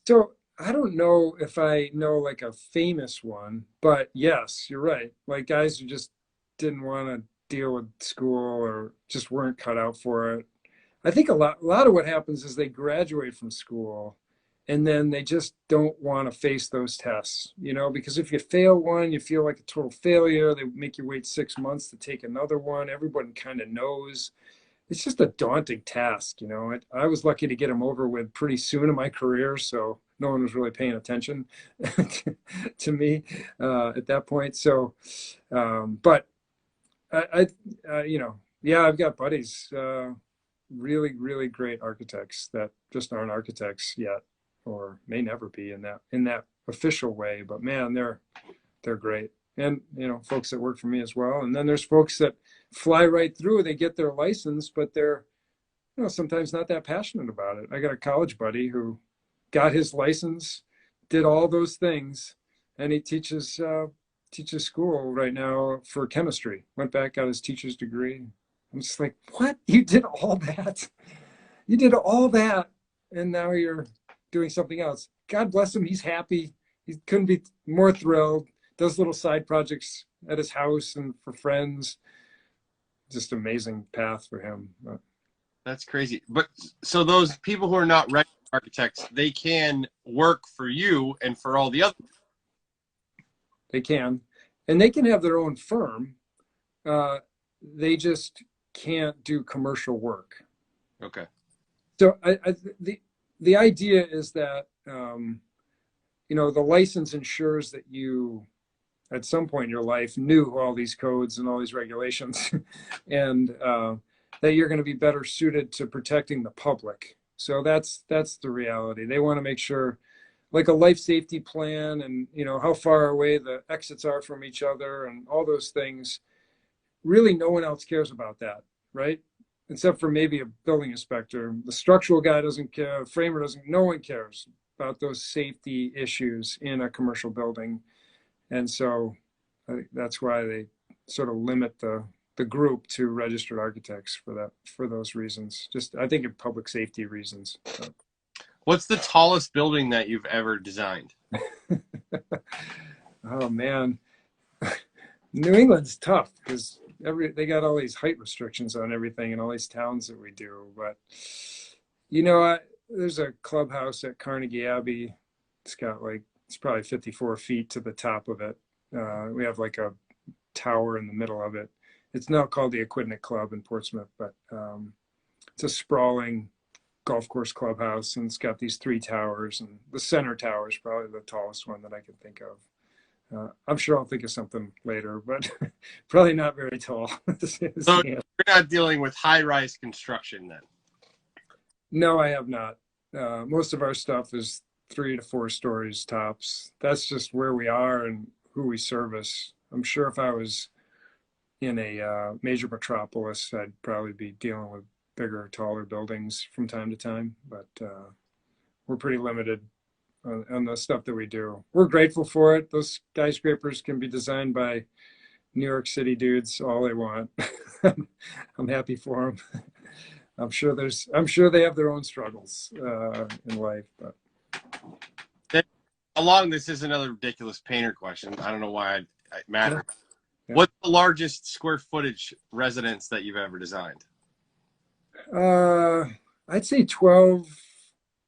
So I don't know if I know like a famous one, but yes, you're right. Like guys who just didn't want to deal with school or just weren't cut out for it. I think a lot of what happens is they graduate from school and then they just don't want to face those tests, because if you fail one, you feel like a total failure. They make you wait 6 months to take another one. Everyone kind of knows. It's just a daunting task. I was lucky to get them over with pretty soon in my career, so no one was really paying attention to me at that point. So, but yeah, I've got buddies, really, really great architects that just aren't architects yet, or may never be in that official way. But man, they're great. and folks that work for me as well. And then there's folks that fly right through. They get their license, but they're sometimes not that passionate about it. I got a college buddy who got his license, did all those things, and he teaches school right now for chemistry. Went back, got his teacher's degree. I'm just like, what? You did all that? You did all that, and now you're doing something else. God bless him. He's happy. He couldn't be more thrilled. Does little side projects at his house and for friends. Just amazing path for him. That's crazy. But so those people who are not registered architects, they can work for you and for all the other. They can, and they can have their own firm. They just can't do commercial work. Okay. So the idea is that the license ensures that you, at some point in your life, knew all these codes and all these regulations, and that you're going to be better suited to protecting the public. So that's the reality. They want to make sure, like a life safety plan, and how far away the exits are from each other, and all those things. Really, no one else cares about that, right? Except for maybe a building inspector. The structural guy doesn't care. Framer doesn't. No one cares about those safety issues in a commercial building, and so I think that's why they sort of limit the group to registered architects for those reasons. Just, I think, in public safety reasons. So. What's the tallest building that you've ever designed? Oh man, New England's tough because they got all these height restrictions on everything in all these towns that we do. But there's a clubhouse at Carnegie Abbey. It's probably 54 feet to the top of it. We have like a tower in the middle of it. It's now called the Aquidneck Club in Portsmouth, but it's a sprawling golf course clubhouse, and it's got these 3 towers, and the center tower is probably the tallest one that I can think of. I'm sure I'll think of something later, but probably not very tall. So you're not dealing with high-rise construction then? No, I have not. Most of our stuff is 3 to 4 stories tops. That's just where we are and who we service. I'm sure if I was in a major metropolis, I'd probably be dealing with bigger, taller buildings from time to time, but we're pretty limited on the stuff that we do. We're grateful for it. Those skyscrapers can be designed by New York City dudes all they want. I'm happy for them. I'm sure they have their own struggles in life, but along this is another ridiculous painter question. I don't know why it matters. Yeah. What's the largest square footage residence that you've ever designed? I'd say 12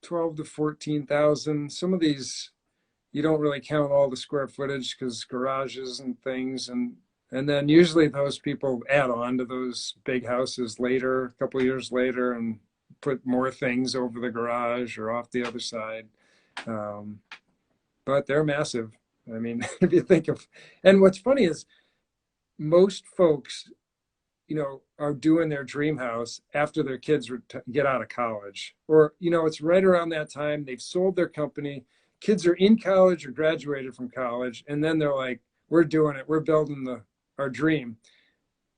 to 14,000. Some of these, you don't really count all the square footage because garages and things. And then usually those people add on to those big houses later, a couple of years later, and put more things over the garage or off the other side. But they're massive. I mean, if you think of, and what's funny is most folks, are doing their dream house after their kids get out of college, or, it's right around that time they've sold their company, kids are in college or graduated from college, and then they're like, we're doing it, we're building our dream.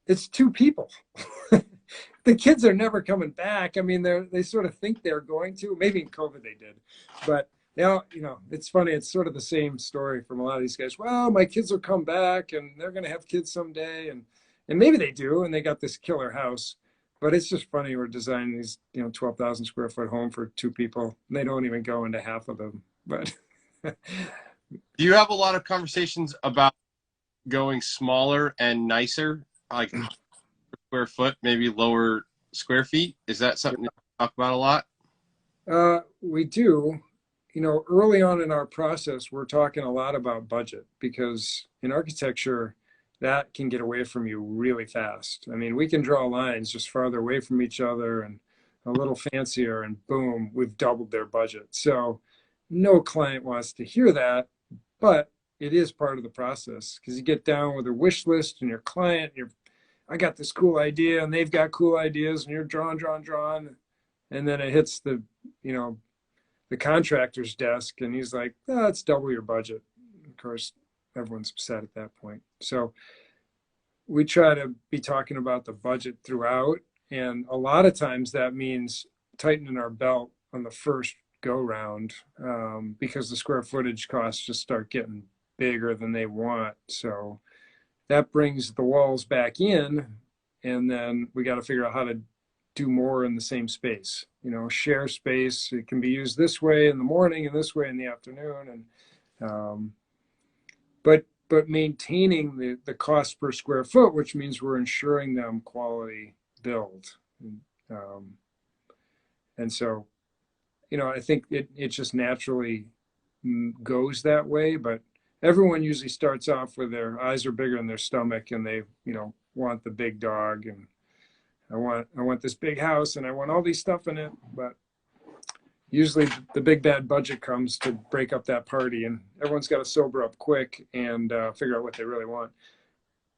It's 2 people. The kids are never coming back. I mean, they sort of think they're going to, maybe in COVID they did, but now, it's funny. It's sort of the same story from a lot of these guys. Well, my kids will come back and they're going to have kids someday. And maybe they do. And they got this killer house, but it's just funny. We're designing these, 12,000 square foot home for 2 people. And they don't even go into half of them, but. Do you have a lot of conversations about going smaller and nicer, like square foot, maybe lower square feet? Is that something you talk about a lot? We do. Early on in our process, we're talking a lot about budget, because in architecture, that can get away from you really fast. I mean, we can draw lines just farther away from each other and a little fancier, and boom, we've doubled their budget. So no client wants to hear that, but it is part of the process, because you get down with a wish list and your client, I got this cool idea and they've got cool ideas, and you're drawing. And then it hits the contractor's desk, and he's like, oh, it's double your budget. Of course, everyone's upset at that point. So we try to be talking about the budget throughout, and a lot of times that means tightening our belt on the first go round, because the square footage costs just start getting bigger than they want. So that brings the walls back in, and then we got to figure out how to do more in the same space. Share space. It can be used this way in the morning and this way in the afternoon, and but maintaining the cost per square foot, which means we're ensuring them quality build. Um, and so, I think it just naturally goes that way. But everyone usually starts off with their eyes are bigger than their stomach, and they, want the big dog, and I want this big house, and I want all these stuff in it. But usually the big bad budget comes to break up that party, and everyone's got to sober up quick and figure out what they really want.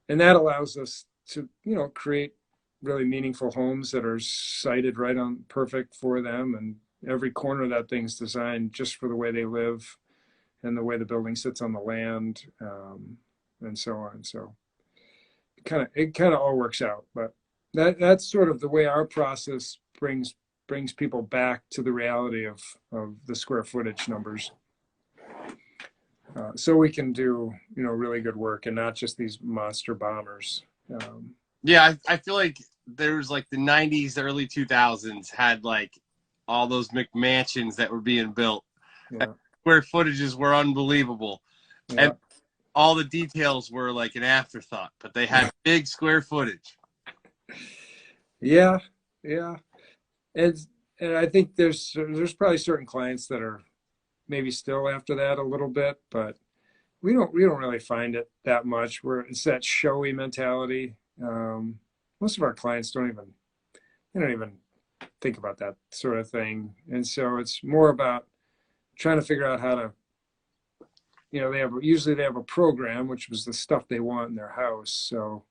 And that allows us to, create really meaningful homes that are sited right on perfect for them. And every corner of that thing's designed just for the way they live and the way the building sits on the land, and so on. So it kind of all works out. But that's sort of the way our process brings people back to the reality of the square footage numbers, so we can do really good work and not just these monster bombers. Yeah, I feel like there's like the 90s, early 2000s had like all those McMansions that were being built. Yeah. Square footages were unbelievable. Yeah. And all the details were like an afterthought, but they had big square footage. Yeah. And I think there's probably certain clients that are maybe still after that a little bit, but we don't really find it that much where it's that showy mentality. Most of our clients don't even think about that sort of thing. And so it's more about trying to figure out how to, usually they have a program, which was the stuff they want in their house. So,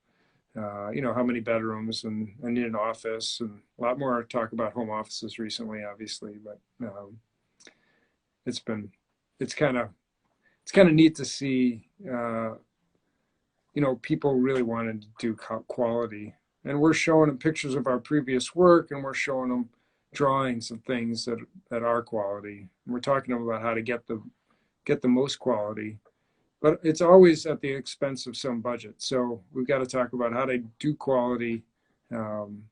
how many bedrooms, and I need an office, and a lot more talk about home offices recently, obviously, but it's kind of neat to see, people really wanted to do quality, and we're showing them pictures of our previous work, and we're showing them drawings of things that are quality. And we're talking to them about how to get the most quality, but it's always at the expense of some budget. So we've got to talk about how to do quality, and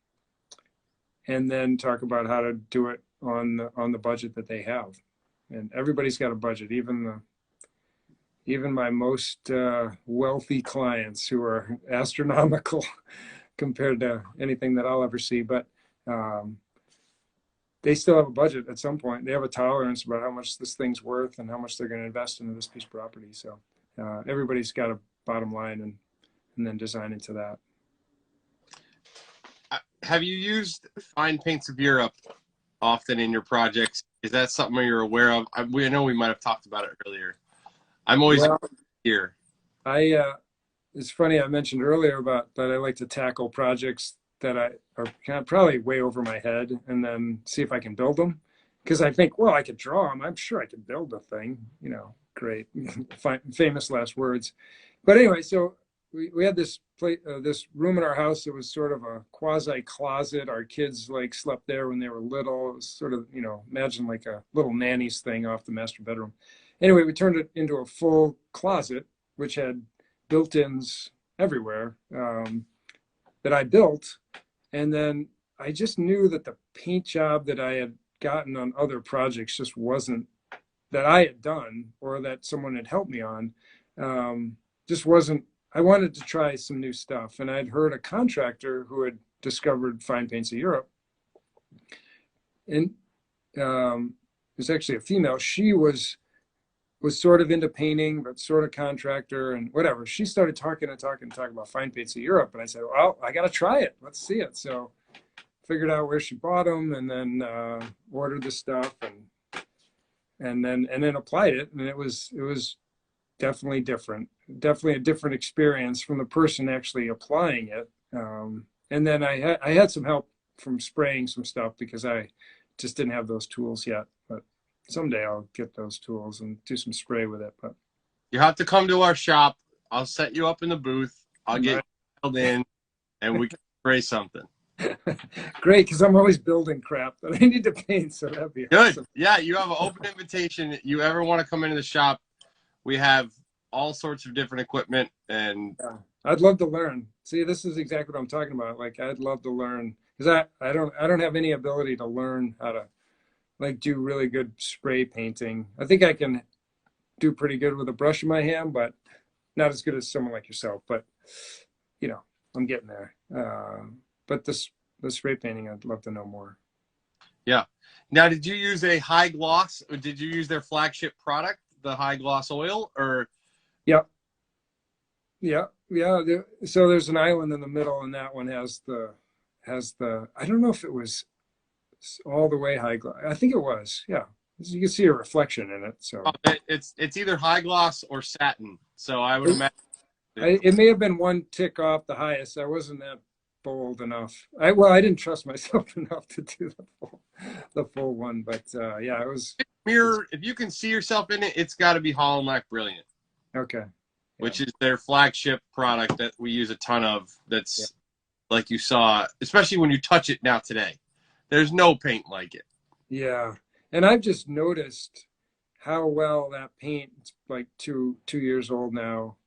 then talk about how to do it on the budget that they have. And everybody's got a budget, even my most wealthy clients, who are astronomical compared to anything that I'll ever see. But they still have a budget at some point. They have a tolerance about how much this thing's worth and how much they're going to invest into this piece of property. So everybody's got a bottom line, and then design into that. Have you used fine paints of Europe often in your projects? Is that something you're aware of? I know we might have talked about it earlier. I'm always here. It's funny, I mentioned earlier about that I like to tackle projects that are kind of probably way over my head, and then see if I can build them. Because I think, well, I could draw them. I'm sure I could build a thing. Great, famous last words. But anyway, so we had this room in our house that was sort of a quasi closet. Our kids like slept there when they were little. It was sort of, imagine like a little nanny's thing off the master bedroom. Anyway, we turned it into a full closet, which had built-ins everywhere, that I built. And then I just knew that the paint job that I had gotten on other projects just wasn't, that I had done or that someone had helped me on, just wasn't. I wanted to try some new stuff. And I'd heard a contractor who had discovered Fine Paints of Europe. And it was actually a female. She was sort of into painting, but sort of contractor and whatever. She started talking about Fine Paints of Europe. And I said, well, I got to try it. Let's see it. So figured out where she bought them, and then ordered the stuff, and then applied it. And it was definitely different, definitely a different experience from the person actually applying it. And then I had some help from spraying some stuff because I just didn't have those tools yet, but someday I'll get those tools and do some spray with it. But You have to come to our shop. I'll set you up in the booth. I'll get you dialed in, and we can spray something. Great, because I'm always building crap that I need to paint, so that'd be Good. awesome. Yeah, you have an open invitation. If you ever want to come into the shop, we have all sorts of different equipment, and Yeah. I'd love to learn. See, this is exactly what I'm talking about. Like, I'd love to learn because I don't have any ability to learn how to like do really good spray painting. I think I can do pretty good with a brush in my hand, but not as good as someone like yourself. But you know, I'm getting there. But the spray painting, I'd love to know more. yeah. Now, did you use a high gloss, or did you use their flagship product, the high gloss oil, or? Yep. Yeah, yeah. So there's an island in the middle, and that one has the. I don't know if it was all the way high gloss. I think it was. Yeah, you can see a reflection in it. So It's either high gloss or satin. So I would imagine. it may have been one tick off the highest. I wasn't that bold enough. I didn't trust myself enough to do the full one. But yeah, it was. Mirror, if you can see yourself in it, it's got to be Holland Lac Brilliant, Okay. which is their flagship product that we use a ton of. That's Yeah. like you saw, especially when you touch it now today. There's no paint like it. Yeah, and I've just noticed how well that paint, it's like two years old now.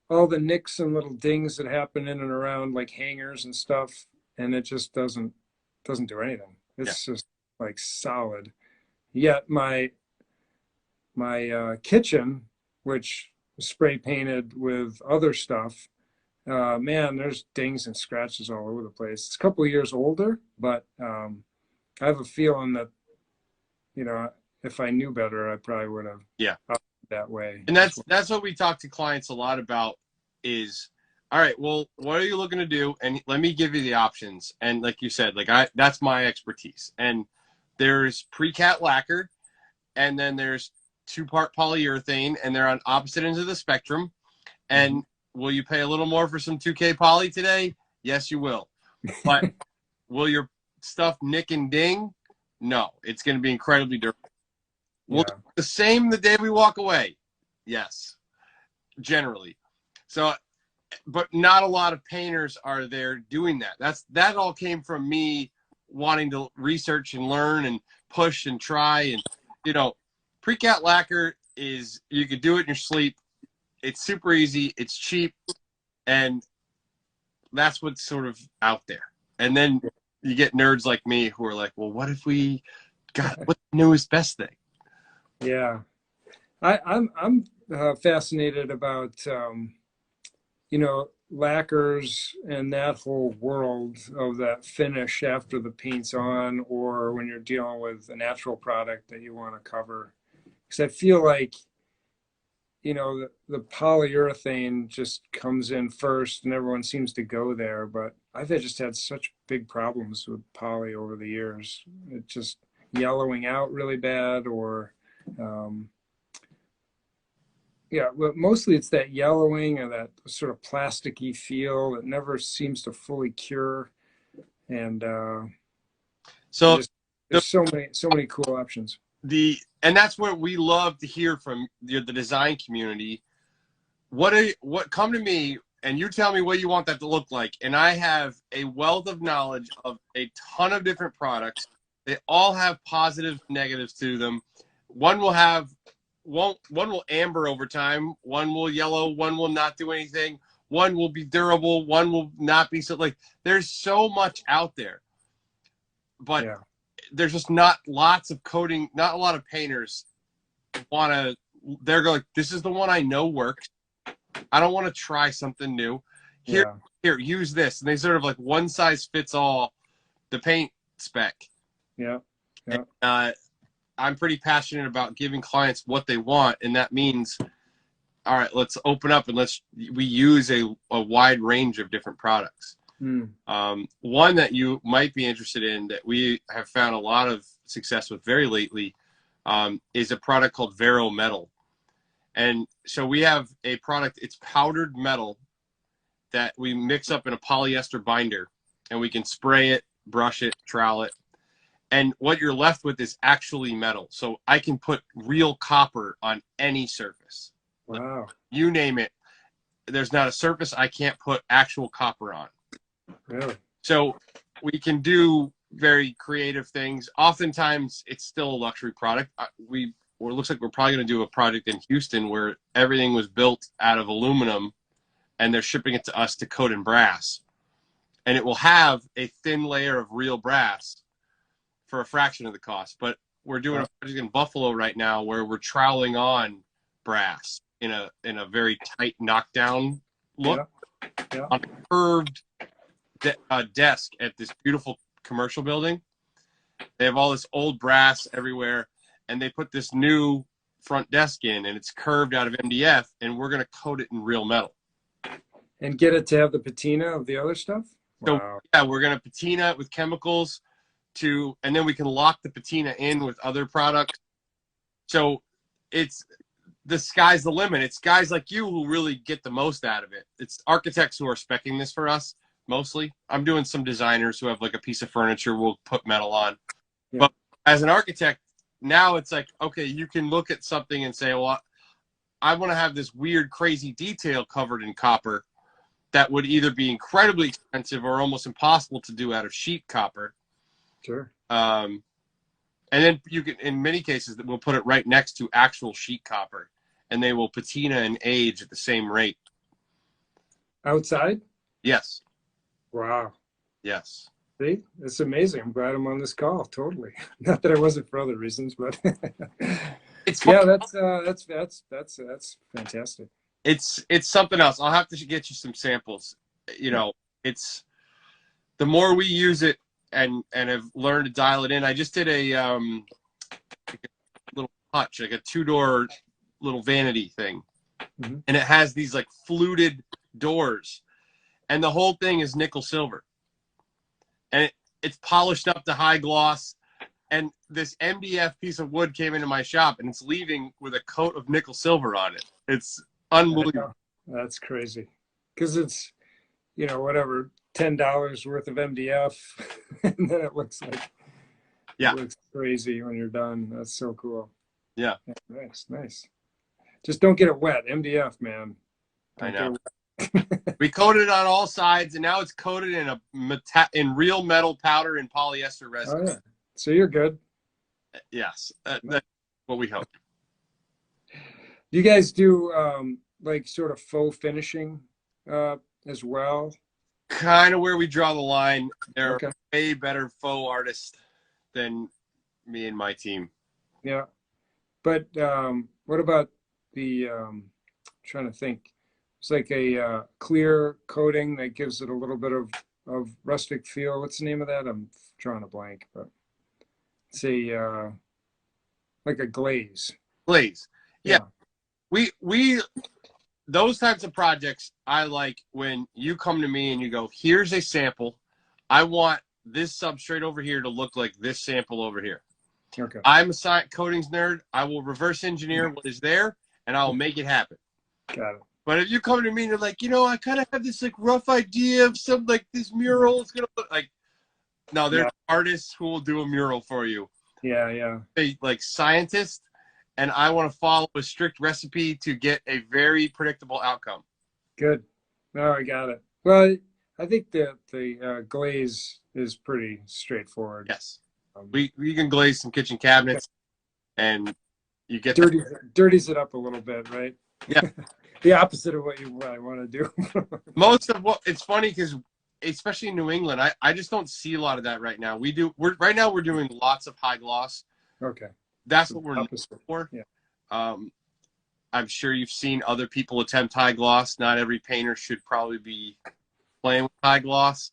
All the nicks and little dings that happen in and around like hangers and stuff, and it just doesn't do anything. Yeah. It's just like solid. Yet my kitchen, which was spray painted with other stuff, man, there's dings and scratches all over the place. It's a couple of years older, but I have a feeling that, if I knew better, I probably would have Yeah. opted that way. And that's what we talk to clients a lot about is, all right, well, what are you looking to do? And let me give you the options. And like you said, that's my expertise. And there's pre-cat lacquer, and then there's 2-part polyurethane, and they're on opposite ends of the spectrum. And will you pay a little more for some 2K poly today? Yes, you will. But will your stuff nick and ding? No, it's going to be incredibly durable. We'll do the same the day we walk away. Yes, generally. So, but not a lot of painters are there doing that. That all came from me wanting to research and learn and push and try. And, pre-cat lacquer is, you could do it in your sleep. It's super easy. It's cheap. And that's what's sort of out there. And then you get nerds like me who are like, well, what if we got what's the newest best thing? Yeah, I'm fascinated about lacquers and that whole world of that finish after the paint's on, or when you're dealing with a natural product that you want to cover. Because I feel like the polyurethane just comes in first, and everyone seems to go there. But I've just had such big problems with poly over the years. It just yellowing out really bad, or yeah, but mostly it's that yellowing or that sort of plasticky feel that never seems to fully cure. And So there's so many cool options. And that's what we love to hear from the design community. What come to me and you tell me what you want that to look like, and I have a wealth of knowledge of a ton of different products. They all have positives and negatives to them. One will amber over time, one will yellow, one will not do anything, one will be durable, one will not be. So there's so much out there, but there's just not lots of coating. Not a lot of painters they're going, this is the one I know works. I don't want to try something new. Here, use this. And they sort of like one size fits all the paint spec. Yeah. And, I'm pretty passionate about giving clients what they want. And that means, all right, let's open up and we use a wide range of different products. One that you might be interested in that we have found a lot of success with very lately is a product called Vero Metal. And so we have a product, it's powdered metal that we mix up in a polyester binder, and we can spray it, brush it, trowel it. And what you're left with is actually metal. So I can put real copper on any surface. Wow. You name it. There's not a surface I can't put actual copper on. Really? So we can do very creative things. Oftentimes, it's still a luxury product. It looks like we're probably going to do a project in Houston where everything was built out of aluminum, and they're shipping it to us to coat in brass. And it will have a thin layer of real brass for a fraction of the cost. But we're doing a project in Buffalo right now where we're troweling on brass in a very tight knockdown look on a curved desk at this beautiful commercial building. They have all this old brass everywhere, and they put this new front desk in, and it's curved out of MDF, and we're going to coat it in real metal. And get it to have the patina of the other stuff? So Wow. yeah, we're going to patina it with chemicals and then we can lock the patina in with other products. So the sky's the limit. It's guys like you who really get the most out of it. It's architects who are speccing this for us mostly. I'm doing some designers who have like a piece of furniture we'll put metal on. Yeah. But as an architect, now it's like, okay, you can look at something and say, well, I want to have this weird, crazy detail covered in copper that would either be incredibly expensive or almost impossible to do out of sheet copper. Sure. And then you can, in many cases, we'll put it right next to actual sheet copper, and they will patina and age at the same rate. Outside? Yes. Wow. Yes. See, it's amazing. I'm glad I'm on this call. Totally. Not that I wasn't for other reasons, but it's fun. Yeah, that's fantastic. It's something else. I'll have to get you some samples. You know, it's the more we use it and have learned to dial it in. I just did a little hutch, like a 2-door little vanity thing, and it has these like fluted doors, and the whole thing is nickel silver, and it's polished up to high gloss. And this MDF piece of wood came into my shop, and it's leaving with a coat of nickel silver on it. It's unbelievable. That's crazy, because it's, you know, whatever, $10 worth of MDF, and then it looks like, it looks crazy when you're done. That's so cool. Yeah. Nice. Just don't get it wet. MDF, man. I know. We coated it on all sides, and now it's coated in real metal powder and polyester resin. Oh, yeah. So you're good. Yes, that's what we hope. Do you guys do like sort of faux finishing as well? Kind of where we draw the line. They're way better faux artists than me and my team. Yeah, but what about the? Trying to think. It's like a clear coating that gives it a little bit of rustic feel. What's the name of that? I'm drawing a blank, but it's a like a glaze. Glaze. Yeah. We those types of projects I like when you come to me and you go, here's a sample. I want this substrate over here to look like this sample over here. Okay. I'm a coatings nerd. I will reverse engineer what is there, and I'll make it happen. Got it. But if you come to me and you're like, you know, I kind of have this like rough idea of something like this mural is gonna look like. No, there's artists who will do a mural for you. Yeah. They like scientists, and I want to follow a strict recipe to get a very predictable outcome. Good. No, I got it. Well, I think the glaze is pretty straightforward. Yes. We can glaze some kitchen cabinets, and you get dirties it up a little bit, right? Yeah. The opposite of what you want to do. Most of what it's funny because especially in New England, I just don't see a lot of that right now. Right now we're doing lots of high gloss. Okay. That's what we're looking for. Yeah. I'm sure you've seen other people attempt high gloss. Not every painter should probably be playing with high gloss,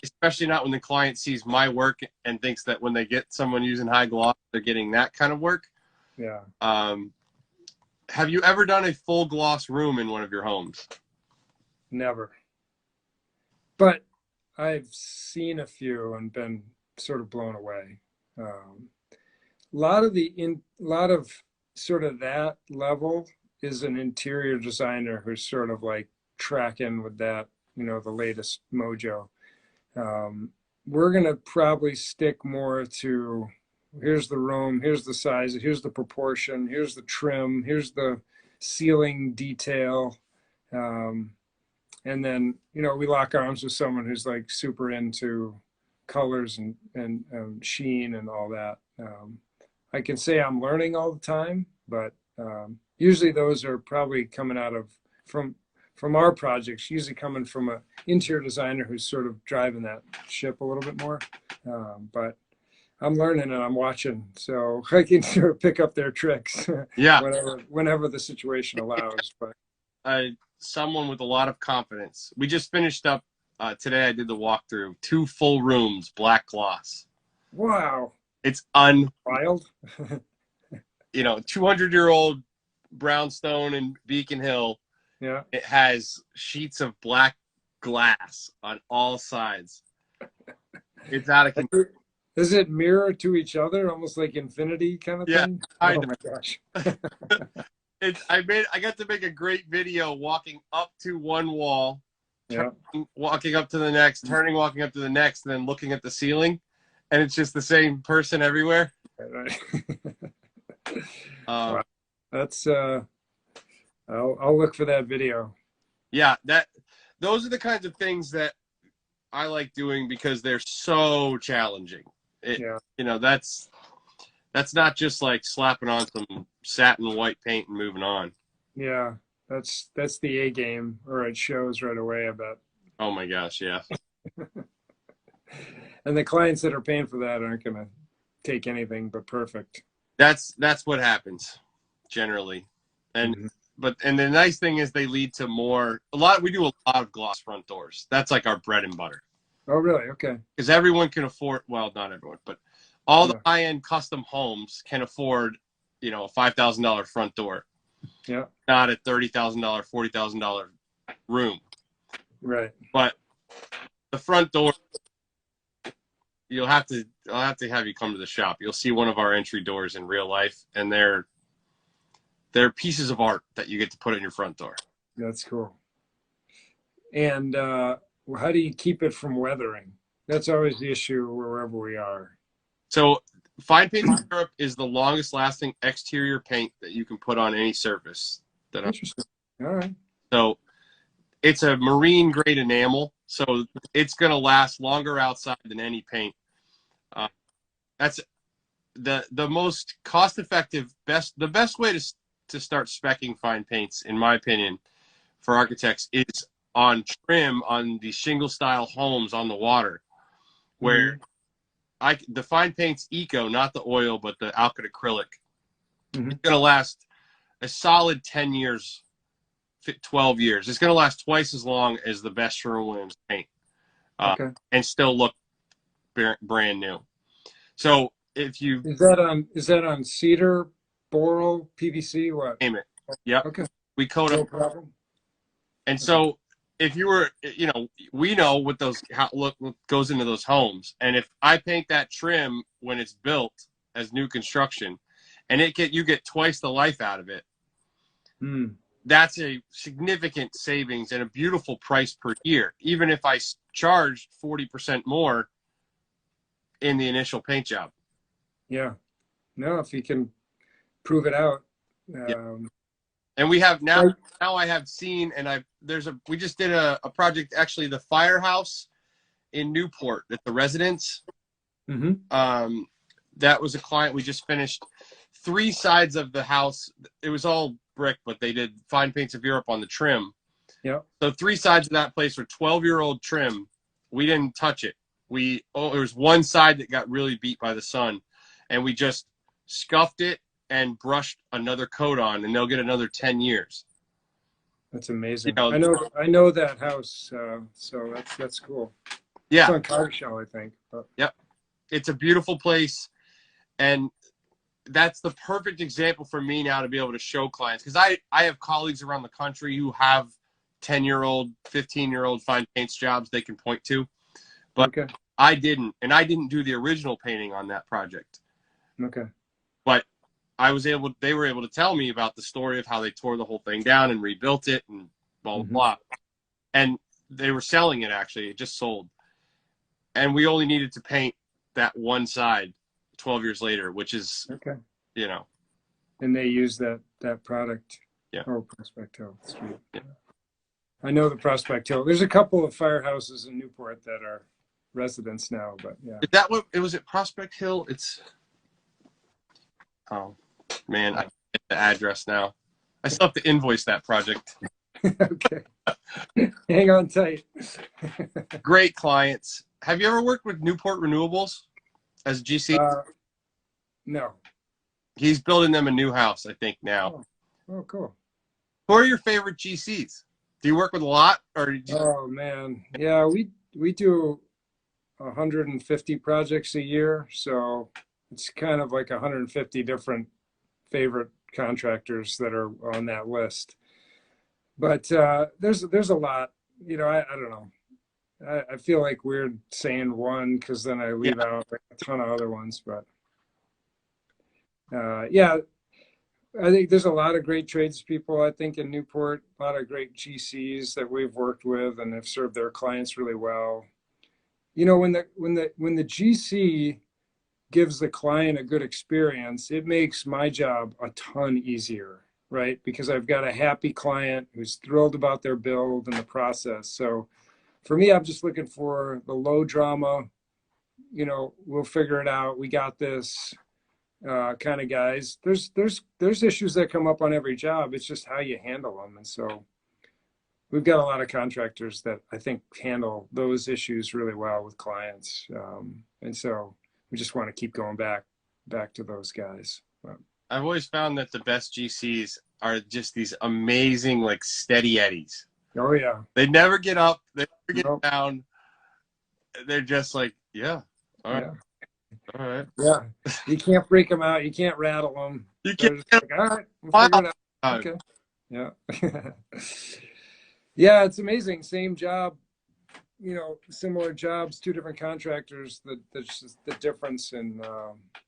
especially not when the client sees my work and thinks that when they get someone using high gloss, they're getting that kind of work. Yeah. Have you ever done a full gloss room in one of your homes? Never. But I've seen a few and been sort of blown away. A lot of sort of that level is an interior designer who's sort of like tracking with that, you know, the latest mojo. We're going to probably stick more to, here's the room, here's the size, here's the proportion, here's the trim, here's the ceiling detail. And then, we lock arms with someone who's like super into colors and sheen and all that. I can say I'm learning all the time, but usually those are probably coming out of from our projects, usually coming from an interior designer who's sort of driving that ship a little bit more. But I'm learning and I'm watching, so I can sort of pick up their tricks Yeah. whenever the situation allows. But someone with a lot of confidence. We just finished up today. I did the walkthrough. 2 full rooms, black gloss. Wow. It's wild. 200-year-old brownstone in Beacon Hill. Yeah. It has sheets of black glass on all sides. It's out of control. Does it mirror to each other, almost like infinity kind of thing? Oh my gosh. I got to make a great video walking up to one wall, walking up to the next, turning, walking up to the next, and then looking at the ceiling, and it's just the same person everywhere. Right. Wow. That's I'll look for that video. Yeah, those are the kinds of things that I like doing because they're so challenging. That's not just like slapping on some satin white paint and moving on. Yeah, that's the A game, or it shows right away, I bet. Oh my gosh, yeah. And the clients that are paying for that aren't gonna take anything but perfect. That's what happens generally. And and the nice thing is they lead to we do a lot of gloss front doors. That's like our bread and butter. Oh, really? Okay. Because everyone can afford, well, not everyone, but all the high-end custom homes can afford, a $5,000 front door. Yeah. Not a $30,000, $40,000 room. Right. But the front door, I'll have to have you come to the shop. You'll see one of our entry doors in real life, and they're pieces of art that you get to put in your front door. That's cool. And how do you keep it from weathering? That's always the issue wherever we are. So fine paint in Europe is the longest lasting exterior paint that you can put on any surface. Interesting. All right. So it's a marine grade enamel, so it's going to last longer outside than any paint. That's the most cost effective, the best way to start speccing fine paints, in my opinion, for architects is on trim on the shingle style homes on the water, where the fine paint's eco, not the oil, but the alkyd acrylic. It's going to last a solid 10 years, 12 years. It's going to last twice as long as the best Sherwin-Williams paint, and still look brand new. So if you is that on cedar, boral, PVC, what? Name it. Yep. Okay. We coat No them. problem. And so if you were, we know what what goes into those homes. And if I paint that trim when it's built as new construction, and you get twice the life out of it, that's a significant savings and a beautiful price per year, even if I charged 40% more in the initial paint job. Yeah. No, if you can prove it out. And we have now I have seen, and we just did a project, actually, the firehouse in Newport at the residence. That was a client. We just finished 3 sides of the house. It was all brick, but they did fine paints of Europe on the trim. Yeah. So 3 sides of that place were 12-year-old trim. We didn't touch it. There was one side that got really beat by the sun, and we just scuffed it and brushed another coat on, and they'll get another 10 years. That's amazing. I know that house, so that's cool. Yeah. It's on Cordtsen, I think. But. Yep. It's a beautiful place, and that's the perfect example for me now to be able to show clients, because I have colleagues around the country who have 10-year-old, 15-year-old fine paints jobs they can point to, but I didn't, and I didn't do the original painting on that project. Okay. But they were able to tell me about the story of how they tore the whole thing down and rebuilt it and blah, blah, blah. And they were selling it, actually. It just sold. And we only needed to paint that one side 12 years later, which is, okay. you know. And they use that product. Yeah. Oh, Prospect Hill Street. Yeah. I know the Prospect Hill. There's a couple of firehouses in Newport that are residents now, but yeah. Is that what it was at Prospect Hill? It's oh man, I get the address now. I still have to invoice that project. Okay. Hang on tight. Great clients. Have you ever worked with Newport Renewables as GC? No. He's building them a new house, I think, now. Oh, cool. Who are your favorite GCs? Do you work with a lot, or Oh man, yeah, we do 150 projects a year, so it's kind of like 150 different favorite contractors that are on that list. But there's a lot. I don't know. I feel like weird saying one because then I leave out like a ton of other ones. But yeah, I think there's a lot of great tradespeople, I think, in Newport, a lot of great GCs that we've worked with and have served their clients really well. When the GC gives the client a good experience, it makes my job a ton easier, right? Because I've got a happy client who's thrilled about their build and the process. So for me, I'm just looking for the low drama, we'll figure it out. We got this. Kind of guys. There's issues that come up on every job. It's just how you handle them. And so we've got a lot of contractors that I think handle those issues really well with clients. And so we just want to keep going back to those guys. But I've always found that the best GCs are just these amazing, like steady eddies. oh yeah, They never get up, they never get nope. down. They're just like, yeah, all right, Yeah, all right. yeah. You can't freak them out. You can't rattle them. You They're can't just like, all right, we'll figure it out. Okay. Yeah. Yeah, it's amazing. Same job, similar jobs, two different contractors. That's just the difference in,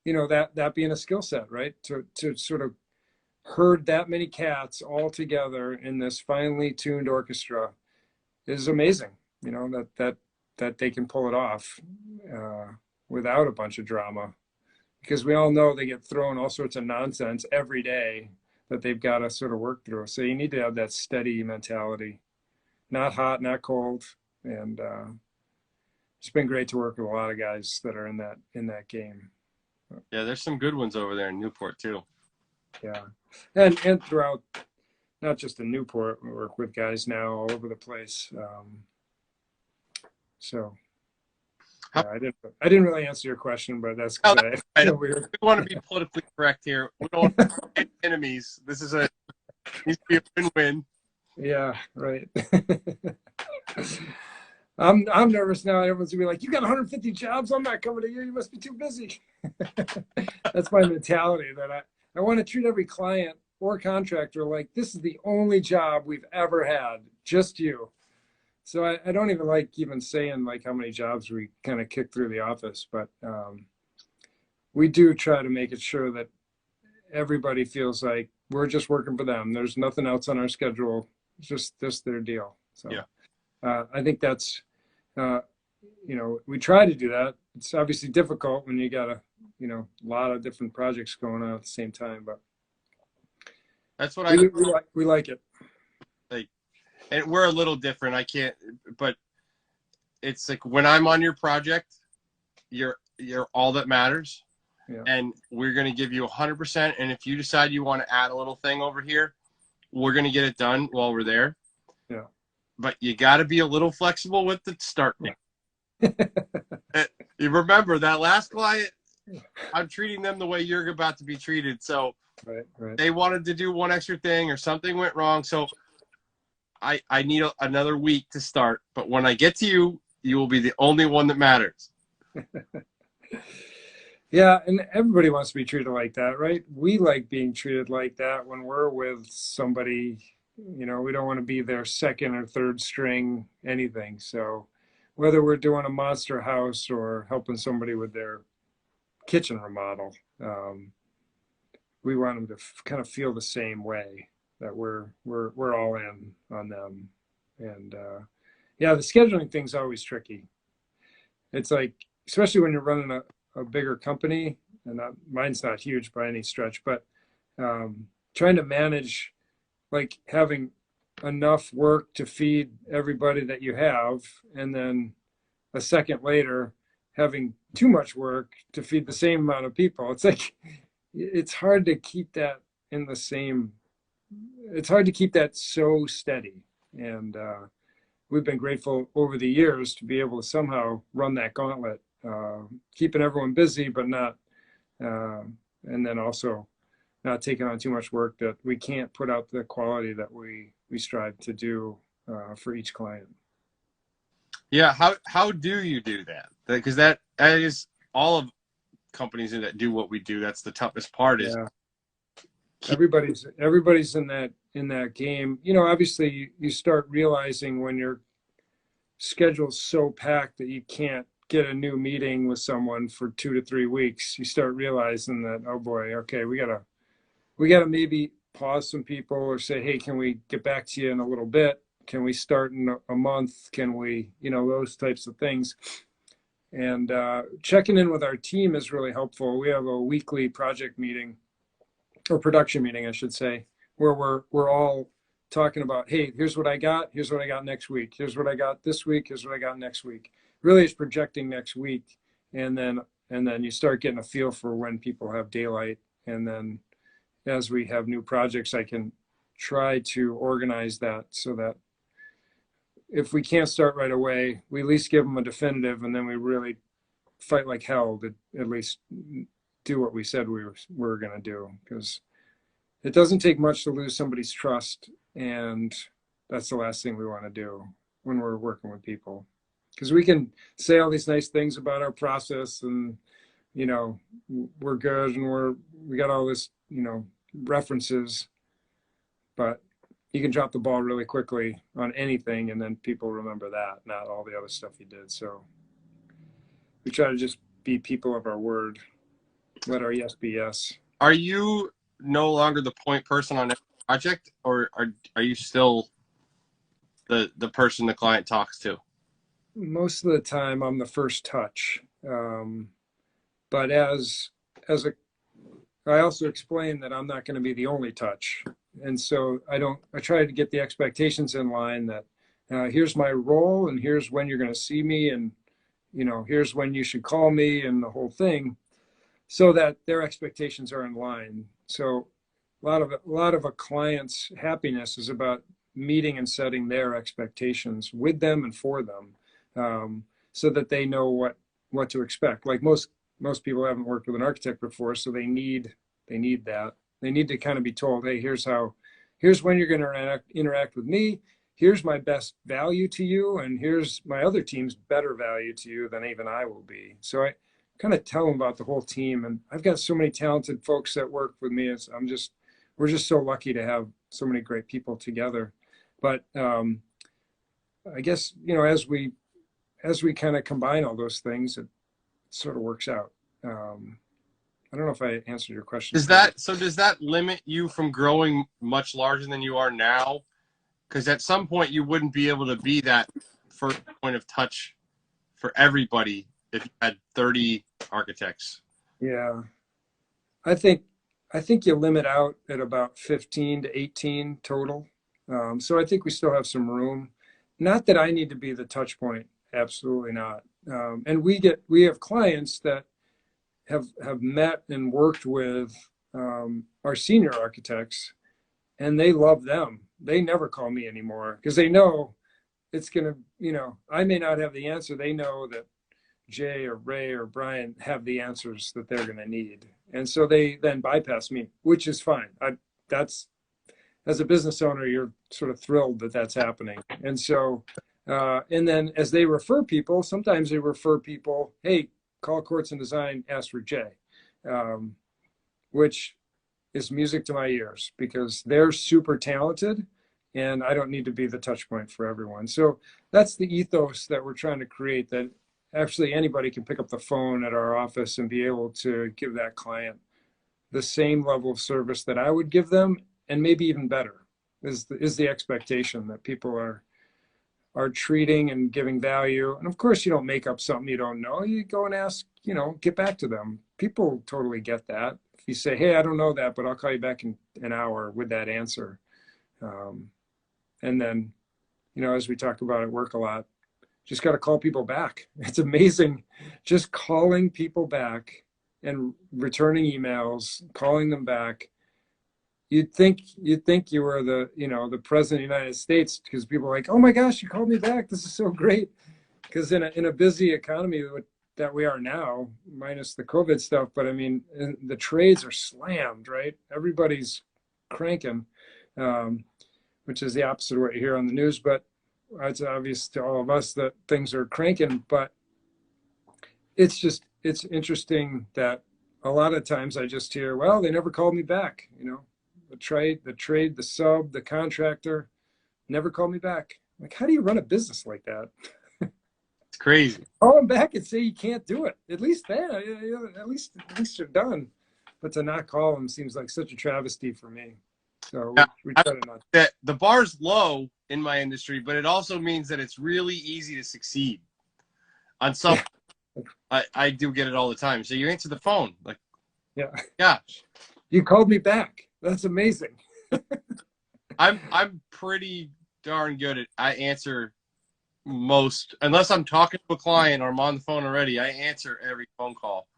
that being a skill set, right? To sort of herd that many cats all together in this finely tuned orchestra is amazing. That they can pull it off without a bunch of drama, because we all know they get thrown all sorts of nonsense every day that they've got to sort of work through. So you need to have that steady mentality, not hot, not cold. And it's been great to work with a lot of guys that are in that game. Yeah, there's some good ones over there in Newport too. Yeah, and throughout, not just in Newport, we work with guys now all over the place. So yeah, I didn't really answer your question, but that's because I feel weird. We want to be politically correct here. We don't want to be enemies. This is needs to be a win-win. Yeah, right. I'm nervous now. Everyone's gonna be like, "You got 150 jobs. I'm not coming to you. You must be too busy." That's my mentality. That I want to treat every client or contractor like this is the only job we've ever had, just you. So I don't even like saying like how many jobs we kind of kick through the office, but we do try to make it sure that everybody feels like we're just working for them. There's nothing else on our schedule. It's just their deal. So yeah. I think that's, we try to do that. It's obviously difficult when you got a lot of different projects going on at the same time, but that's what we like it. Like, and we're a little different. I can't, but it's like when I'm on your project, you're all that matters. Yeah. And we're going to give you 100%. And if you decide you want to add a little thing over here, we're going to get it done while we're there. Yeah. But you got to be a little flexible with the start date. You remember that last client, I'm treating them the way you're about to be treated. So right. They wanted to do one extra thing or something went wrong. So I need another week to start. But when I get to you, you will be the only one that matters. Yeah, and everybody wants to be treated like that, right? We like being treated like that when we're with somebody. We don't want to be their second or third string anything. So whether we're doing a monster house or helping somebody with their kitchen remodel, we want them to kind of feel the same way, that we're all in on them. And yeah, the scheduling thing's always tricky. It's like, especially when you're running a bigger company, and mine's not huge by any stretch, but trying to manage like having enough work to feed everybody that you have, and then a second later having too much work to feed the same amount of people. It's like it's hard to keep that in the same. It's hard to keep that so steady, and we've been grateful over the years to be able to somehow run that gauntlet, keeping everyone busy, but not, and then also not taking on too much work that we can't put out the quality that we strive to do for each client. Yeah, how do you do that? Because that is all of companies that do what we do. That's the toughest part. Is Yeah, everybody's in that game. You know, obviously you start realizing when your schedule's so packed that you can't get a new meeting with someone for 2 to 3 weeks. You start realizing that, oh boy, okay, we gotta maybe pause some people or say, hey, can we get back to you in a little bit? Can we start in a month? Can we, those types of things. And checking in with our team is really helpful. We have a weekly project meeting, or production meeting, I should say, where we're all talking about, hey, here's what I got. Here's what I got next week. Here's what I got this week. Here's what I got next week. Really, it's projecting next week, and then you start getting a feel for when people have daylight, and then as we have new projects, I can try to organize that so that if we can't start right away, we at least give them a definitive, and then we really fight like hell to at least do what we said we were going to do, because it doesn't take much to lose somebody's trust, and that's the last thing we want to do when we're working with people, because we can say all these nice things about our process, and we're good, and we got all this references, but you can drop the ball really quickly on anything, and then people remember that, not all the other stuff you did. So we try to just be people of our word. Let our yes be yes. Are you no longer the point person on every project, or are you still the person the client talks to? Most of the time, I'm the first touch. But I also explain that I'm not going to be the only touch, and so I try to get the expectations in line that here's my role, and here's when you're going to see me, and here's when you should call me, and the whole thing, so that their expectations are in line. So a lot of a client's happiness is about meeting and setting their expectations with them and for them, so that they know what to expect. Like most people haven't worked with an architect before, so they need that. They need to kind of be told, hey, here's when you're going to interact with me. Here's my best value to you, and here's my other team's better value to you than even I will be. So I kind of tell them about the whole team, and I've got so many talented folks that work with me. We're just so lucky to have so many great people together. But I guess as we kind of combine all those things, it sort of works out. I don't know if I answered your question. Does that limit you from growing much larger than you are now? Because at some point you wouldn't be able to be that first point of touch for everybody if you had 30 architects. Yeah, I think you limit out at about 15 to 18 total. So I think we still have some room. Not that I need to be the touch point. Absolutely not. And we have clients that have met and worked with our senior architects, and they love them. They never call me anymore because they know it's gonna, I may not have the answer. They know that Jay or Ray or Brian have the answers that they're gonna need, and so they then bypass me, which is fine. That's, as a business owner, you're sort of thrilled that that's happening, and so. And then as they refer people, sometimes they refer people, hey, call Cordtsen Design, ask for Jay, which is music to my ears because they're super talented and I don't need to be the touch point for everyone. So that's the ethos that we're trying to create, that actually anybody can pick up the phone at our office and be able to give that client the same level of service that I would give them, and maybe even better is the expectation that people are treating and giving value. And of course, you don't make up something you don't know. You go and ask, get back to them. People totally get that. If you say, hey, I don't know that, but I'll call you back in an hour with that answer, And then, as we talk about at work a lot, just got to call people back. It's amazing, just calling people back and returning emails, calling them back. You'd think you were the president of the United States, because people are like, oh my gosh, you called me back. This is so great. Because in a busy economy that we are now, minus the COVID stuff, but I mean, the trades are slammed, right? Everybody's cranking, which is the opposite of what you hear on the news. But it's obvious to all of us that things are cranking. But it's interesting that a lot of times I just hear, well, they never called me back. The trade, the sub, the contractor never called me back. Like, how do you run a business like that? It's crazy. Call them back and say you can't do it. At least you're done. But to not call them seems like such a travesty for me. So we try to not. That the bar's low in my industry, but it also means that it's really easy to succeed on some. Yeah. I do get it all the time. So you answer the phone, like, yeah, gosh, you called me back. That's amazing. I'm pretty darn good at I answer most, unless I'm talking to a client or I'm on the phone already, I answer every phone call.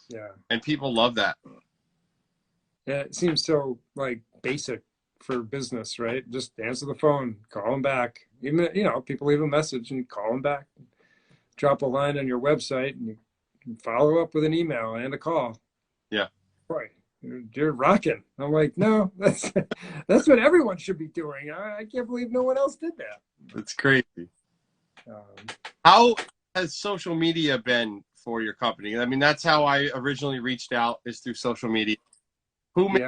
Yeah. And people love that. Yeah, it seems so like basic for business, right? Just answer the phone, call them back. Even, people leave a message and you call them back. Drop a line on your website and you can follow up with an email and a call. Yeah. Boy, you're rocking. I'm like, no, that's what everyone should be doing. I can't believe no one else did that. It's crazy. How has social media been for your company? I mean, that's how I originally reached out, is through social media. Who made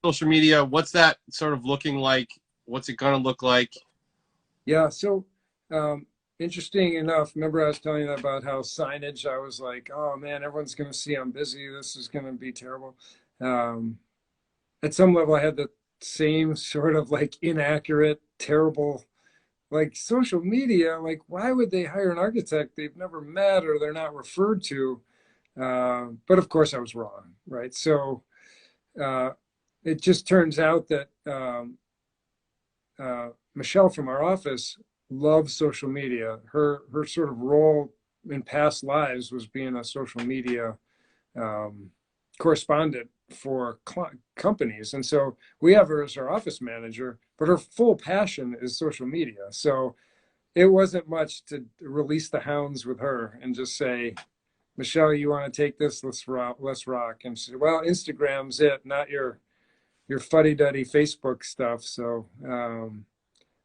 social media? What's that sort of looking like? What's it going to look like? Yeah. So, interesting enough, remember I was telling you about how signage, I was like, oh man, everyone's going to see I'm busy. This is going to be terrible. At some level, I had the same sort of like inaccurate, terrible, like social media. Like, why would they hire an architect they've never met or they're not referred to? But of course I was wrong, right? So it just turns out that Michelle from our office loves social media. Her sort of role in past lives was being a social media correspondent for companies. And so we have her as our office manager, but her full passion is social media. So it wasn't much to release the hounds with her and just say, Michelle, you want to take this? Let's rock. And she said, well, Instagram's it, not your fuddy-duddy Facebook stuff. So